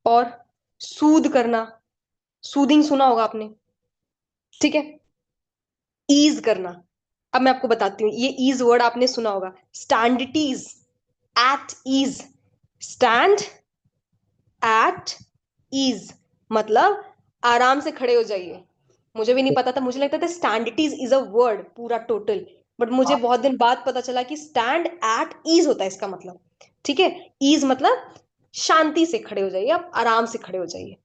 और सूद करना, सूदिंग सुना होगा आपने। ठीक है। ईज करना, अब मैं आपको बताती हूँ, ये ईज वर्ड आपने सुना होगा, stand at ease, at ease. Stand at ease मतलब आराम से खड़े हो जाइए। मुझे भी नहीं पता था, मुझे लगता था स्टैंडिटीज इज अ वर्ड पूरा टोटल। बट मुझे बहुत दिन बाद पता चला कि स्टैंड एट ईज होता है इसका मतलब। ठीक है। ईज मतलब शांति से खड़े हो जाइए, आप आराम से खड़े हो जाइए।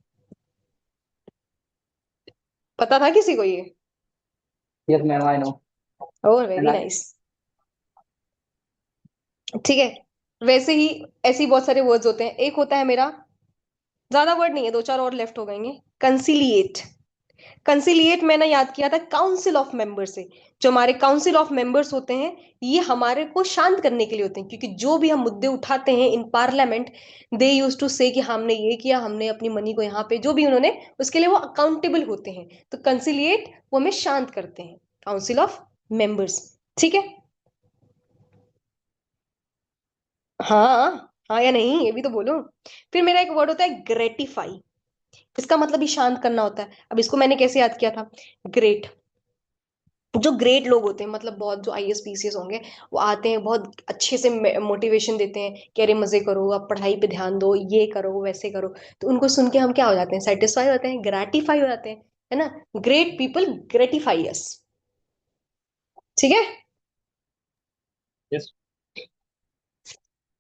पता था किसी को ये? Yes, ma'am, I know. Oh, very And I, nice. ठीक है। वैसे ही ऐसे ही बहुत सारे वर्ड्स होते हैं। एक होता है मेरा, ज्यादा वर्ड नहीं है, दो चार और लेफ्ट हो गएंगे, कंसिलिएट। कंसिलिएट मैंने याद किया था काउंसिल ऑफ मेंबर से। जो हमारे काउंसिल ऑफ मेंबर्स होते हैं, ये हमारे को शांत करने के लिए होते हैं, क्योंकि जो भी हम मुद्दे उठाते हैं in parliament, they use to say कि हमने ये किया, हमने अपनी मनी को यहाँ पे, जो भी उन्होंने, उसके लिए वो अकाउंटेबल होते हैं। तो कंसिलिएट वो हमें शांत करते हैं, काउंसिल ऑफ मेंबर्स। ठीक है। हाँ, हाँ या नहीं, ये भी तो बोलो। फिर मेरा एक वर्ड होता है ग्रेटिफाई। इसका मतलब ही शांत करना होता है। अब इसको मैंने कैसे याद किया था? ग्रेट, जो ग्रेट लोग होते हैं, मतलब बहुत जो आईएएस पीसीएस होंगे, वो आते हैं बहुत अच्छे से मोटिवेशन देते हैं कि अरे मजे करो, आप पढ़ाई पे ध्यान दो, ये करो वैसे करो। तो उनको सुन के हम क्या हो जाते हैं, सेटिस्फाई होते हैं, ग्रेटिफाई हो जाते हैं, है ना। ग्रेट पीपल ग्रेटिफाई अस। ठीक है। Yes.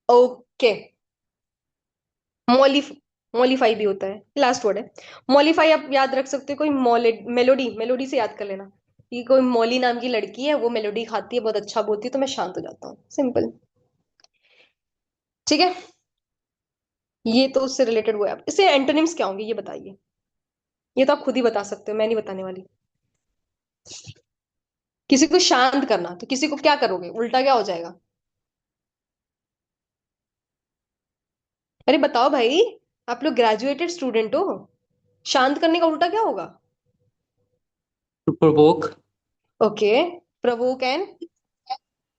ओके। मॉलिफ मॉलिफाई भी होता है, लास्ट वर्ड है मॉलिफाई। आप याद रख सकते हो, कोई मेलोडी, मेलोडी से याद कर लेना। ये कोई मॉली नाम की लड़की है, वो मेलोडी खाती है, बहुत अच्छा बोलती है, तो मैं शांत हो जाता हूँ, सिंपल। ठीक है। ये तो उससे रिलेटेड हुआ है। इससे एंटोनिम्स क्या होंगे ये बताइए। ये तो आप खुद ही बता सकते हो, मैं नहीं बताने वाली। किसी को शांत करना, तो किसी को क्या करोगे, उल्टा क्या हो जाएगा। अरे बताओ भाई, आप लोग ग्रेजुएटेड स्टूडेंट हो, शांत करने का उल्टा क्या होगा। To provoke. Okay. Provoke and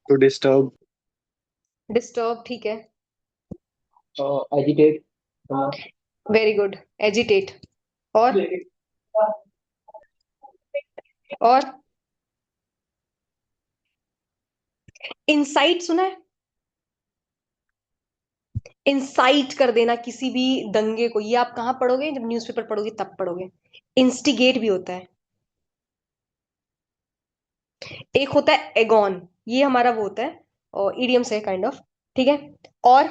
To disturb. Disturb, ठीक है। Agitate. Very good. एजिटेट। और और इंसाइट सुना है। इंसाइट कर देना किसी भी दंगे को, ये आप कहाँ पढ़ोगे, जब न्यूज़पेपर पढ़ोगे तब पढ़ोगे। इंस्टिगेट भी होता है। एक होता है एगॉन, ये हमारा वो होता है, और ईडियम से काइंड ऑफ। ठीक है। और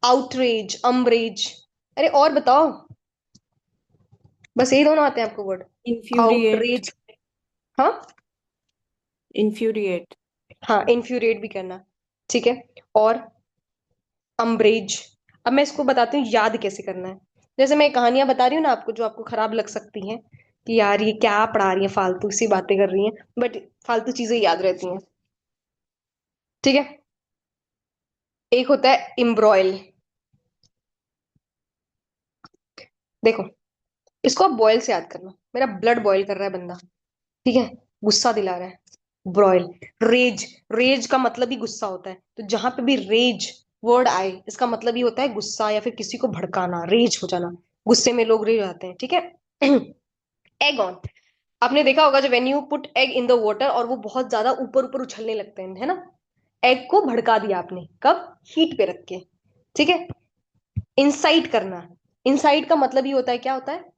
आउटरेज, अम्ब्रेज। अरे और बताओ, बस यही दोनों आते हैं आपको वर्ड। इन्फ्यूरिएट। आउटरेज। हाँ। इन्फ्यूरिएट। हाँ, इन्फ्यूरिएट भी करना। ठीक है। और अम्ब्रेज। अब मैं इसको बताती हूँ याद कैसे करना है। जैसे मैं कहानियां बता रही हूँ ना आपको, जो आपको खराब लग सकती हैं कि यार ये क्या पढ़ा रही है, फालतू सी बातें कर रही हैं, बट फालतू चीजें याद रहती हैं। ठीक है। एक होता है इम्ब्रॉयल। देखो, इसको आप बॉयल से याद करना, मेरा ब्लड बॉयल कर रहा है बंदा। ठीक है। गुस्सा दिला रहा है, ब्रॉयल। रेज, रेज का मतलब ही गुस्सा होता है, तो जहां पे भी रेज वर्ड आए, इसका मतलब ही होता है गुस्सा, या फिर किसी को भड़काना, रेज हो जाना। गुस्से में लोग रेज जाते हैं। ठीक है। Egg on. आपने देखा होगा जब when you put egg in the water, और वो बहुत ज्यादा ऊपर ऊपर उछलने लगते हैं, है ना। एग को भड़का दिया आपने, कब, हीट पे रख के। ठीक है। इंसाइट करना, इंसाइट का मतलब ही होता है, क्या होता है,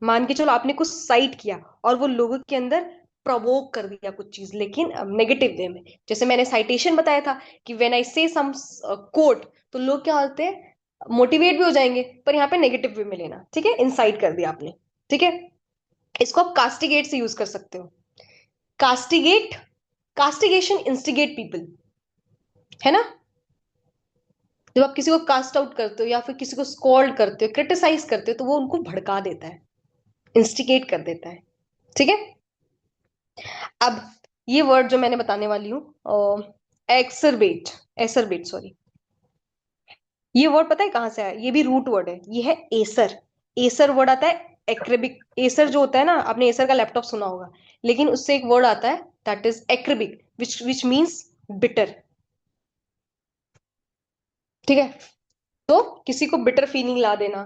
मान के चलो आपने कुछ साइट किया, और वो लोगों के अंदर प्रोवोक कर दिया कुछ चीज, लेकिन नेगेटिव वे में। जैसे मैंने साइटेशन बताया था कि व्हेन आई से सम कोट, तो लोग क्या होते हैं, मोटिवेट भी हो जाएंगे, पर यहाँ पे नेगेटिव वे में लेना। ठीक है, इंसाइट कर दिया आपने। ठीक है। इसको आप कास्टिगेट से यूज कर सकते हो। कास्टिगेट, कास्टिगेशन, इंस्टिगेट पीपल, है ना। जब आप किसी को कास्ट आउट करते हो, या फिर किसी को स्कॉल्ड करते हो, क्रिटिसाइज करते हो, तो वो उनको भड़का देता है, इंस्टिगेट कर देता है। ठीक है। अब ये वर्ड जो मैंने बताने वाली हूँ, एक्सरबेट, एसरबेट सॉरी, ये वर्ड पता है कहां से आया, ये भी रूट वर्ड है, ये है एसर। एसर वर्ड आता है एक्रेबिक। एसर जो होता है ना, आपने एसर का लैपटॉप सुना होगा, लेकिन उससे एक वर्ड आता है that is acerbic, which means bitter. ठीक है। तो किसी को बिटर फीलिंग ला देना।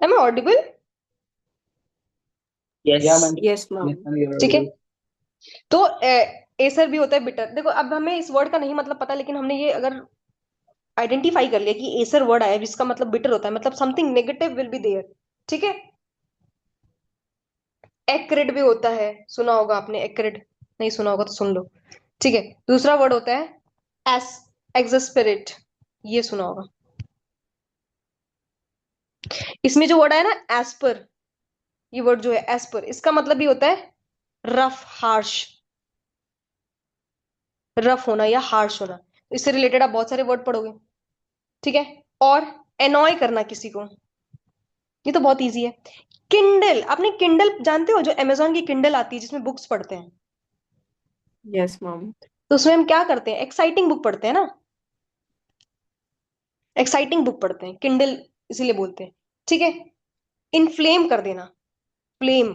Am I audible. Yes. Yeah, ma'am. Yes ma'am. Yes, ma'am, you're ठीक है। audible. तो एसर भी होता है बिटर। देखो, अब हमें इस वर्ड का नहीं मतलब पता, लेकिन हमने ये अगर आइडेंटिफाई कर लिया कि एसर वर्ड आया जिसका मतलब बिटर होता है, मतलब something negative will be there. ठीक है। एक्रिड भी होता है, सुना होगा आपने एक्रिड, नहीं सुना होगा तो सुन लो। ठीक है। दूसरा वर्ड होता है एस, एक्सस्पेरेट, ये सुना होगा। इसमें जो वर्ड है ना एस्पर, ये वर्ड जो है एस्पर, इसका मतलब भी होता है रफ, हार्श, रफ होना या हार्श होना। इससे रिलेटेड आप बहुत सारे वर्ड पढ़ोगे। ठीक है। और एनॉय करना किसी को, ये तो बहुत इजी है। किंडल, आपने किंडल जानते हो, जो अमेजोन की किंडल आती है जिसमें बुक्स पढ़ते हैं, यस मैम। तो उसमें हम क्या करते हैं, एक्साइटिंग बुक पढ़ते हैं ना, एक्साइटिंग बुक पढ़ते हैं, किंडल इसीलिए बोलते हैं। ठीक है। इनफ्लेम कर देना, फ्लेम,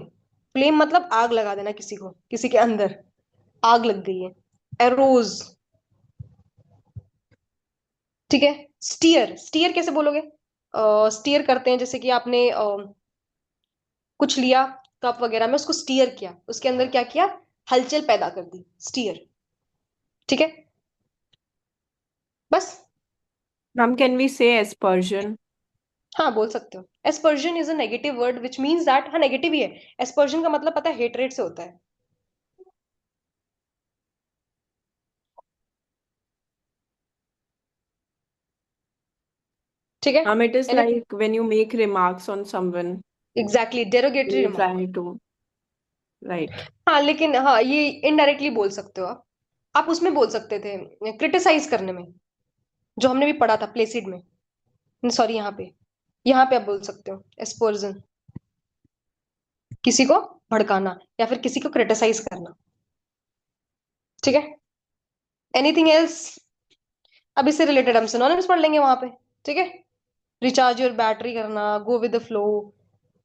फ्लेम मतलब आग लगा देना किसी को, किसी के अंदर आग लग गई है। एरोज। ठीक है। स्टीयर, स्टीयर कैसे बोलोगे, स्टीयर करते हैं जैसे कि आपने कुछ लिया, कप वगैरह में उसको स्टीयर किया, उसके अंदर क्या किया, हलचल पैदा कर दी, स्टीयर। ठीक है, बस। मैम कैन वी से एस्पर्जन? हाँ बोल सकते हो। Aspersion is a negative word which means that, हाँ नेगेटिव ही है। एस्पर्जन का मतलब पता है, हेटरेट से होता है। ठीक है, It is anything. like when you make remarks on someone, exactly, derogatory you remark. try to, right. हाँ लेकिन हाँ, ये इनडायरेक्टली बोल सकते हो आप उसमें बोल सकते थे, क्रिटिसाइज करने में, जो हमने भी पढ़ा था प्लेसिड में, सॉरी यहाँ पे आप बोल सकते हो एस्पर्जन, किसी को भड़काना या फिर किसी को क्रिटिसाइज करना। ठीक है, एनीथिंग एल्स? अब इससे रिलेटेड हम सिनोनिम्स पढ़ लेंगे वहां पे। ठीक है, रिचार्ज योर बैटरी करना, गो विद द फ्लो,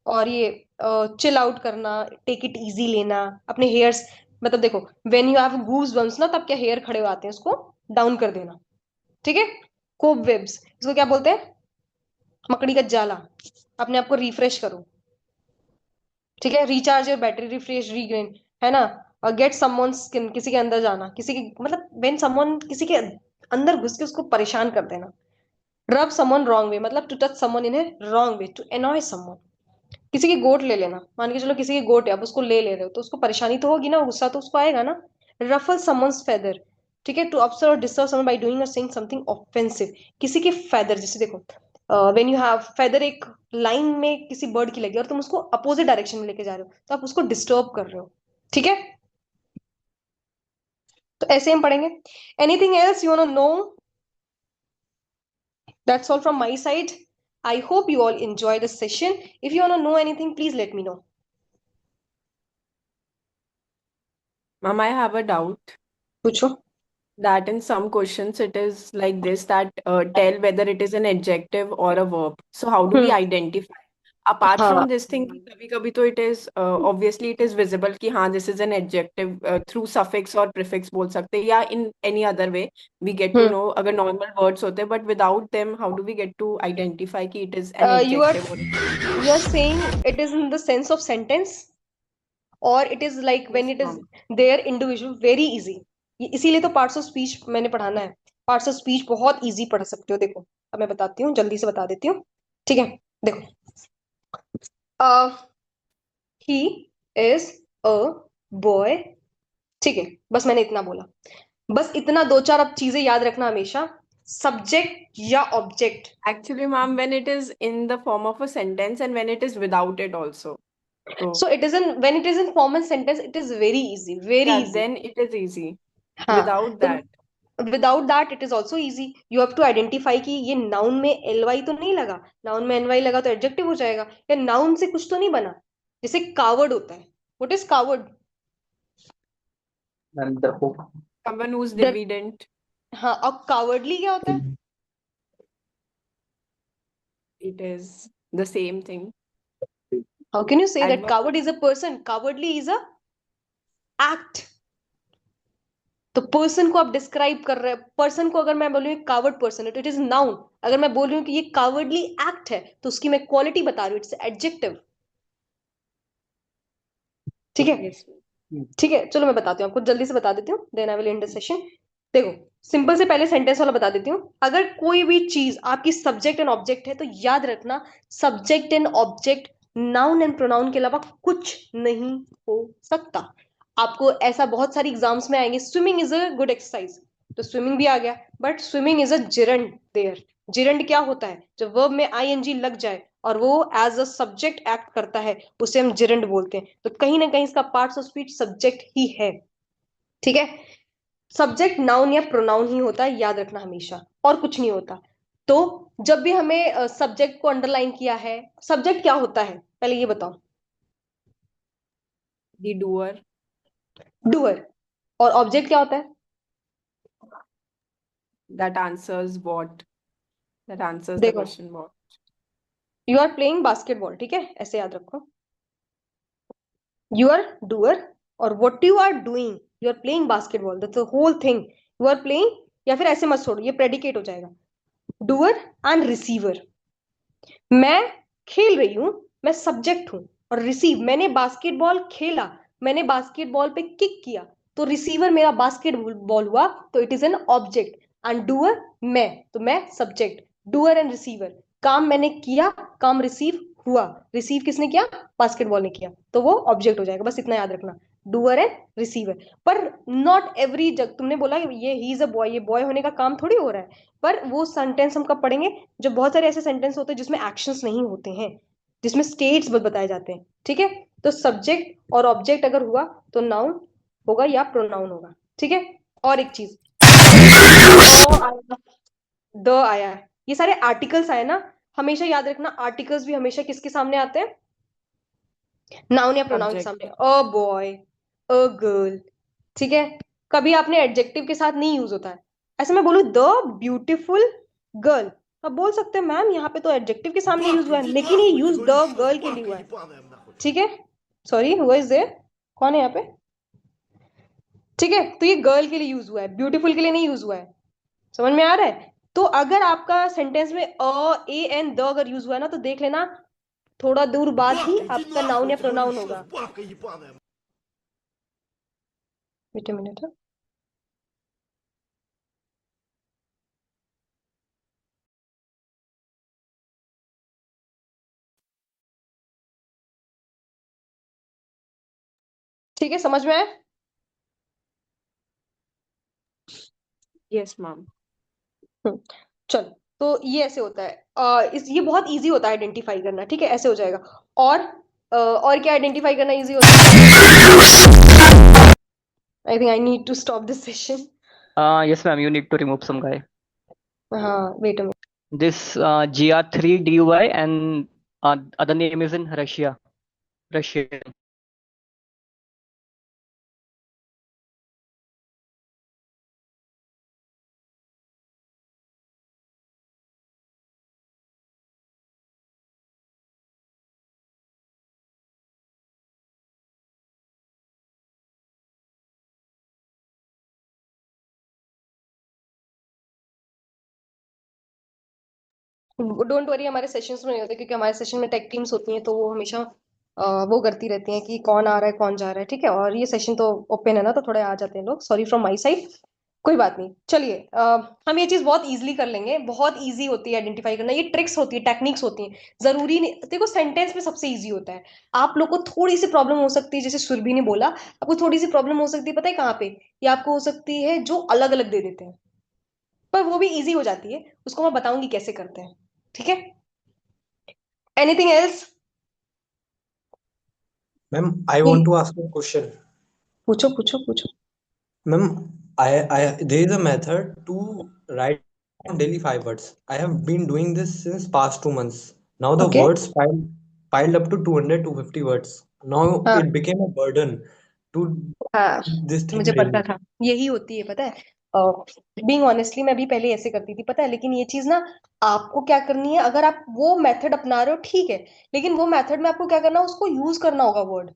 और ये चिल आउट करना, टेक इट इजी लेना, अपने हेयर्स, मतलब देखो, when you have goosebumps ना, तब क्या हेयर खड़े हो आते हैं, उसको डाउन कर देना। ठीक है, कोब वेब्स, इसको क्या बोलते हैं, मकड़ी का जाला, अपने आप को रिफ्रेश करो। ठीक है, रिचार्ज योर बैटरी, रिफ्रेश, रीग्रेन, है ना। और गेट समवन स्किन, किसी के अंदर जाना, किसी की मतलब व्हेन समवन किसी के अंदर घुस के उसको परेशान कर देना। रब समवन रॉन्ग वे, मतलब to touch someone in a wrong way, to annoy someone. किसी की गोट ले लेना, मान के चलो किसी की गोट है, अब उसको ले रहे हो तो उसको परेशानी तो होगी ना, गुस्सा तो उसको आएगा ना। रफल समवन्स फेदर, ठीक है, टू अपसेट और डिस्टर्ब समवन बाय डूइंग और सेइंग समथिंग ऑफेंसिव। किसी के फेदर, जैसे देखो, व्हेन यू हैव फेदर, एक लाइन में किसी बर्ड की लगी और तुम उसको अपोजिट डायरेक्शन में लेके जा रहे हो, तो आप उसको डिस्टर्ब कर रहे हो। ठीक है, तो ऐसे हम पढ़ेंगे। Anything else you want to know? That's all from my side. I hope you all enjoy the session. If you want to know anything, please let me know. Ma'am, I have a doubt पूछो। that in some questions it is like this, that tell whether it is an adjective or a verb. So how do we hmm. identify? Apart हाँ, from this thing, कि कभी-कभी तो it is obviously it is visible कि हाँ this is an adjective through suffix or prefix बोल सकते हैं, या in any other way we get to hmm. know अगर normal words होते हैं, but without them how do we get to identify कि it is an you are adjective or you are saying it is in the sense of sentence, or it is like when yes it is ma'am. their individual, very easy। इसीलिए तो parts of speech मैंने पढ़ाना है। Parts of speech बहुत easy पढ़ सकते हो। देखो, अब मैं बताती हूँ, जल्दी से बता देती हूँ। ठीक है, देखो, ही इज अ बॉय। ठीक है, बस मैंने इतना बोला। बस इतना दो चार अब चीजें याद रखना हमेशा, सब्जेक्ट या object. Actually ma'am, when it is in the form of a sentence and when it is without it also, so so it is in, when it is in formal sentence, it is very easy, very yeah, easy. then it is easy. हाँ, Without तो that, without that it is also easy. You have to identify कि ये noun में L Y तो नहीं लगा, noun में N Y लगा तो एडजेक्टिव हो जाएगा, या नाउन से कुछ तो नहीं बना। जैसे कावर्ड होता है, what is coward? And the hook. someone who's डर। dividend, हाँ, और कावर्डली क्या होता है? it is the same thing. How can you say that Adverb, coward is a person, cowardly is a act? तो पर्सन को आप डिस्क्राइब कर रहे हैं, पर्सन को अगर मैं बोलूँ कावर्ड पर्सन है तो इट इज नाउन। अगर मैं बोल रही हूँ कि ये कावर्डली एक्ट है, तो उसकी मैं क्वालिटी बता रही हूँ, इट्स एडजेक्टिव। ठीक है, yes. ठीक है, चलो मैं बताती हूँ आपको, जल्दी से बता देती हूँ, then I will end the session. देखो, सिंपल से पहले सेंटेंस वाला बता देती हूँ। अगर कोई भी चीज आपकी सब्जेक्ट एंड ऑब्जेक्ट है, तो याद रखना, subject and object noun and pronoun के अलावा कुछ नहीं हो सकता। आपको ऐसा बहुत सारी एग्जाम्स में आएंगे, swimming is a good exercise, तो स्विमिंग भी आ गया, but swimming is a gerund there. Gerund क्या होता है? जब वर्ब में आईएनजी लग जाए और वो एज अ सब्जेक्ट एक्ट करता है, उसे हम जिरंड बोलते हैं। तो कहीं ना कहीं इसका पार्ट्स ऑफ स्पीच सब्जेक्ट ही है। ठीक है, सब्जेक्ट नाउन या प्रोनाउन ही होता है, याद रखना हमेशा, और कुछ नहीं होता। तो जब भी हमें सब्जेक्ट को अंडरलाइन किया है, सब्जेक्ट क्या होता है पहले ये बताओ? The doer, doer. और ऑब्जेक्ट क्या होता है? that answers what, that answers the देखो, question what. You are playing basketball, ठीक है, ऐसे याद रखो, यू आर डूअर, और what you are doing, you are playing basketball, that's the whole thing, you are playing. या फिर ऐसे मत छोड़ो, ये प्रेडिकेट हो जाएगा, डूअर एंड रिसीवर। मैं खेल रही हूं, मैं सब्जेक्ट हूं, और रिसीव, मैंने बास्केटबॉल खेला, मैंने बास्केटबॉल पे किक किया, तो रिसीवर मेरा बास्केटबॉल हुआ, तो it is an object. And doer मैं, तो मैं सब्जेक्ट। डूअर एंड रिसीवर, काम मैंने किया, काम रिसीव हुआ, रिसीव किसने किया, बास्केटबॉल ने किया, तो वो ऑब्जेक्ट हो जाएगा। बस इतना याद रखना, डूअर एंड रिसीवर। पर नॉट एवरी जग, तुमने बोला ये ही इज अ बॉय, ये बॉय होने का काम थोड़ी हो रहा है। पर वो सेंटेंस हम कब पढ़ेंगे, जब बहुत सारे ऐसे सेंटेंस होते हैं जिसमें एक्शंस नहीं होते हैं, जिसमें स्टेट्स बताए जाते हैं। ठीक है, तो सब्जेक्ट और ऑब्जेक्ट अगर हुआ तो नाउन होगा या प्रोनाउन होगा। ठीक है, और एक चीज, द आया है, ये सारे आर्टिकल्स आए ना, हमेशा याद रखना आर्टिकल्स भी हमेशा किसके सामने आते हैं, नाउन या प्रोनाउन के सब्जेक्ट। सामने। A boy, a girl. ठीक है, कभी आपने एडजेक्टिव के साथ नहीं यूज होता है। ऐसे मैं बोलूं द ब्यूटीफुल गर्ल, अब बोल सकते हैं मैम यहाँ पे तो एडजेक्टिव के सामने यूज हुआ है, लेकिन ये यूज द गर्ल के लिए हुआ है। ठीक है, सॉरी हुआ इज देयर, कौन है यहाँ पे। ठीक है, तो ये गर्ल के लिए यूज हुआ है, ब्यूटीफुल के लिए नहीं यूज हुआ है। समझ में आ रहा है। तो अगर आपका सेंटेंस में अ ए एन द अगर यूज हुआ है ना, तो देख लेना थोड़ा दूर बाद ही आपका नाउन या प्रोनाउन होगा। Wait a minute. ठीक है, समझ में आया। Yes ma'am. हम्म, चलो, तो ये ऐसे होता है। ये बहुत इजी होता है आइडेंटिफाई करना। ठीक है, ऐसे हो जाएगा। और और क्या आइडेंटिफाई करना इजी होता है। I think I need to stop this session. Yes, ma'am. You need to remove some guy. हाँ, wait a minute. This GR3DUI and other name is in Russia. Russian. Don't worry, हमारे sessions में नहीं होते, क्योंकि हमारे session में take teams होती हैं, तो वो हमेशा वो करती रहती हैं कि कौन आ रहा है कौन जा रहा है। ठीक है, और ये सेशन तो ओपन है ना, तो थोड़े आ जाते हैं लोग, सॉरी फ्रॉम माई साइड। कोई बात नहीं, चलिए हम ये चीज बहुत इजीली कर लेंगे। बहुत इजी होती है आइडेंटिफाई करना, ये ट्रिक्स होती है, टेक्निक्स होती हैं। जरूरी नहीं, देखो सेंटेंस में सबसे इजी होता है। आप लोग को थोड़ी सी प्रॉब्लम हो सकती है, जैसे सुरभि ने बोला, आपको थोड़ी सी प्रॉब्लम हो सकती है, पता है कहाँ पे, ये आपको हो सकती है जो अलग अलग दे देते हैं, पर वो भी इजी हो जाती है, उसको मैं बताऊंगी कैसे करते हैं। ठीक है, anything else. Ma'am, I want to ask a question. पूछो पूछो पूछो। Ma'am, there is a method to write down daily 5 words. I have been doing this since past 2 months. Now the okay, words piled up to 200 to 50 words. Now हाँ it became a burden to हाँ, this thing मुझे पता daily. था यही होती है, पता है। बीइंग ऑनेस्टली मैं भी पहले ऐसे करती थी, पता है, लेकिन ये चीज ना, आपको क्या करनी है, अगर आप वो मेथड अपना रहे हो ठीक है, लेकिन वो मेथड में आपको क्या करना है, उसको यूज करना होगा वर्ड,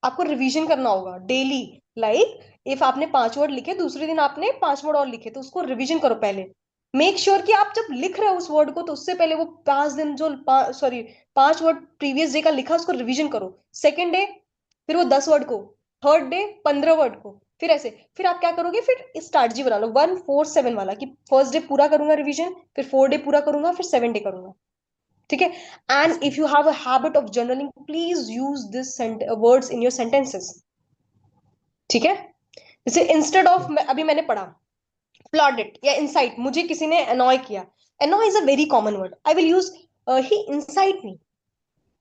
आपको रिवीजन करना होगा डेली। लाइक इफ आपने 5 वर्ड लिखे, दूसरे दिन आपने 5 वर्ड और लिखे, तो उसको रिवीजन करो पहले। मेक श्योर कि आप जब लिख रहे हो उस वर्ड को, तो उससे पहले वो 5 दिन जो, सॉरी, 5 वर्ड प्रीवियस डे का लिखा, उसको रिवीजन करो। सेकेंड डे फिर वो 10 वर्ड को, थर्ड डे 15 वर्ड को, फिर ऐसे। फिर आप क्या करोगे, फिर स्ट्रैटेजी बना लो 1-4-7 वाला, कि फर्स्ट डे पूरा करूंगा रिवीजन, फिर 4 डे पूरा करूंगा, फिर 7 डे करूंगा। ठीक है, and if you have a habit of journaling, please use this words in your sentences. ठीक है, जैसे इंस्टेड ऑफ, अभी मैंने पढ़ा प्लॉडेड या इंसाइट, मुझे किसी ने अनॉय किया, annoy is a very common word, I will use he incite me,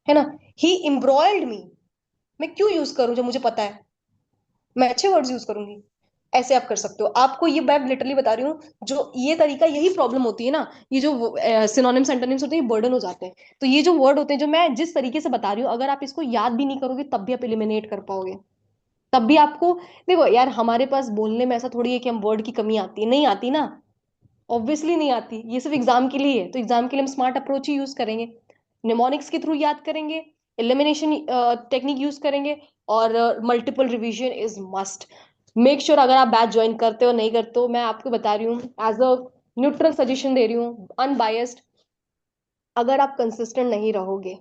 है ना, ही एम्ब्रॉयड मी। मैं क्यों यूज करूं जब मुझे पता है, मैं अच्छे वर्ड्स यूज करूंगी। ऐसे आप कर सकते हो, आपको ये मैं लिटरली बता रही हूँ, जो ये तरीका, यही प्रॉब्लम होती है ना, ये जो सिनोनिम्स एंटोनिम्स होते हैं, ये बर्डन हो जाते हैं। तो ये जो वर्ड होते हैं, जो मैं जिस तरीके से बता रही हूँ, अगर आप इसको याद भी नहीं करोगे, तब भी आप एलिमिनेट कर पाओगे, तब भी आपको। देखो यार, हमारे पास बोलने में ऐसा थोड़ी है कि हम वर्ड की कमी आती है, नहीं आती ना, ऑब्वियसली नहीं आती, ये सिर्फ एग्जाम के लिए है, तो एग्जाम के लिए हम स्मार्ट अप्रोच ही यूज करेंगे, निमोनिक्स के थ्रू याद करेंगे, एलिमिनेशन टेक्निक यूज करेंगे, और multiple revision is must. Make sure अगर आप बैच ज्वाइन करते हो नहीं करते हो, मैं आपको बता रही हूँ, एज अ न्यूट्रल सजेशन दे रही हूँ, अनबायस्ड, अगर आप कंसिस्टेंट नहीं रहोगे,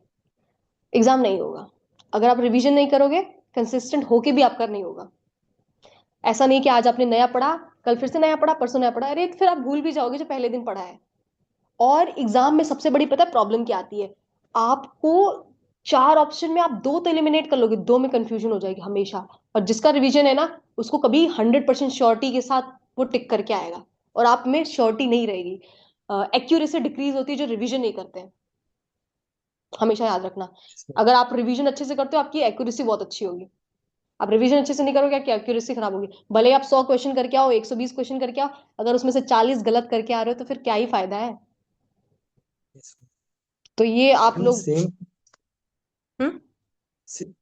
एग्जाम नहीं होगा। अगर आप रिवीजन नहीं करोगे, कंसिस्टेंट होके भी आपका नहीं होगा। ऐसा नहीं कि आज आपने नया पढ़ा, कल फिर से नया पढ़ा, परसों नया पढ़ा, अरे फिर आप भूल भी जाओगे जो पहले दिन पढ़ा है। और एग्जाम में सबसे बड़ी पता है प्रॉब्लम क्या आती है, आपको 4 ऑप्शन में आप 2 तो एलिमिनेट कर लोगे, 2 में कंफ्यूजन हो जाएगी हमेशा। और जिसका रिवीजन है ना, उसको कभी 100% श्योरिटी के साथ वो टिक करके आएगा, और आप में श्योरिटी नहीं रहेगी। एक्यूरेसी डिक्रीज होती है जो रिवीजन नहीं करते हैं, हमेशा याद रखना। अगर आप रिवीजन अच्छे से करते हो, आपकी एक्यूरेसी बहुत अच्छी होगी। आप रिवीजन अच्छे से नहीं करोगे, आपकी एक्यूरेसी खराब होगी। भले ही आप 100 क्वेश्चन करके आओ, 120 क्वेश्चन करके आओ, अगर उसमें से 40 गलत करके आ रहे हो तो फिर क्या ही फायदा है। तो ये आप And लोग। same hmm.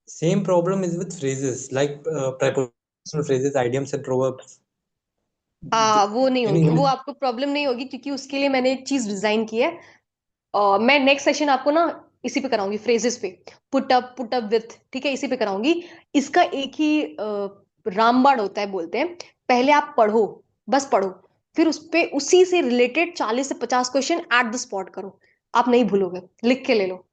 same problem is with phrases like prepositional phrases, idioms and proverbs. हाँ, वो नहीं Can होगी, you वो hear आपको प्रॉब्लम नहीं होगी, क्योंकि उसके लिए मैंने एक चीज डिजाइन की है। और मैं नेक्स्ट सेशन आपको ना इसी पे कराऊंगी, फ्रेजेस पे। पुट अप विथ, ठीक है, इसी पे कराऊंगी। इसका एक ही रामबाण होता है, बोलते हैं। पहले आप पढ़ो, बस पढ़ो, फिर उस पे उसी से रिलेटेड 40 से 50 क्वेश्चन एट द स्पॉट करो। आप नहीं भूलोगे, लिख के ले लो।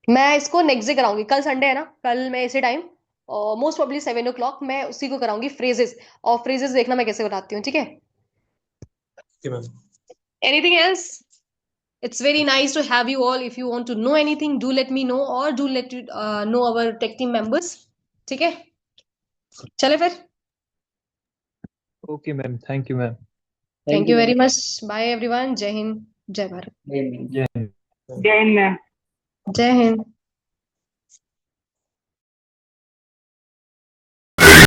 मैं इसको नेक्स्ट डे कराऊंगी, कल संडे है ना, कल मैं इसी टाइम, मोस्ट प्रोबेबली 7 o'clock मैं उसी को कराऊंगी, फ्रेजेस। और फ्रेजेस देखना मैं कैसे बनाती हूँ, ठीक है। Okay, ma'am. Anything else? It's very nice to have you all. If you want to know anything, do let me know, or do let you know our tech team members. ठीक है, चले फिर। Okay, ma'am. Thank you, ma'am. Thank you very much. Bye everyone. Jai Hind, जय Bharat. Yeah. जय Hind ma'am. जय हिंद।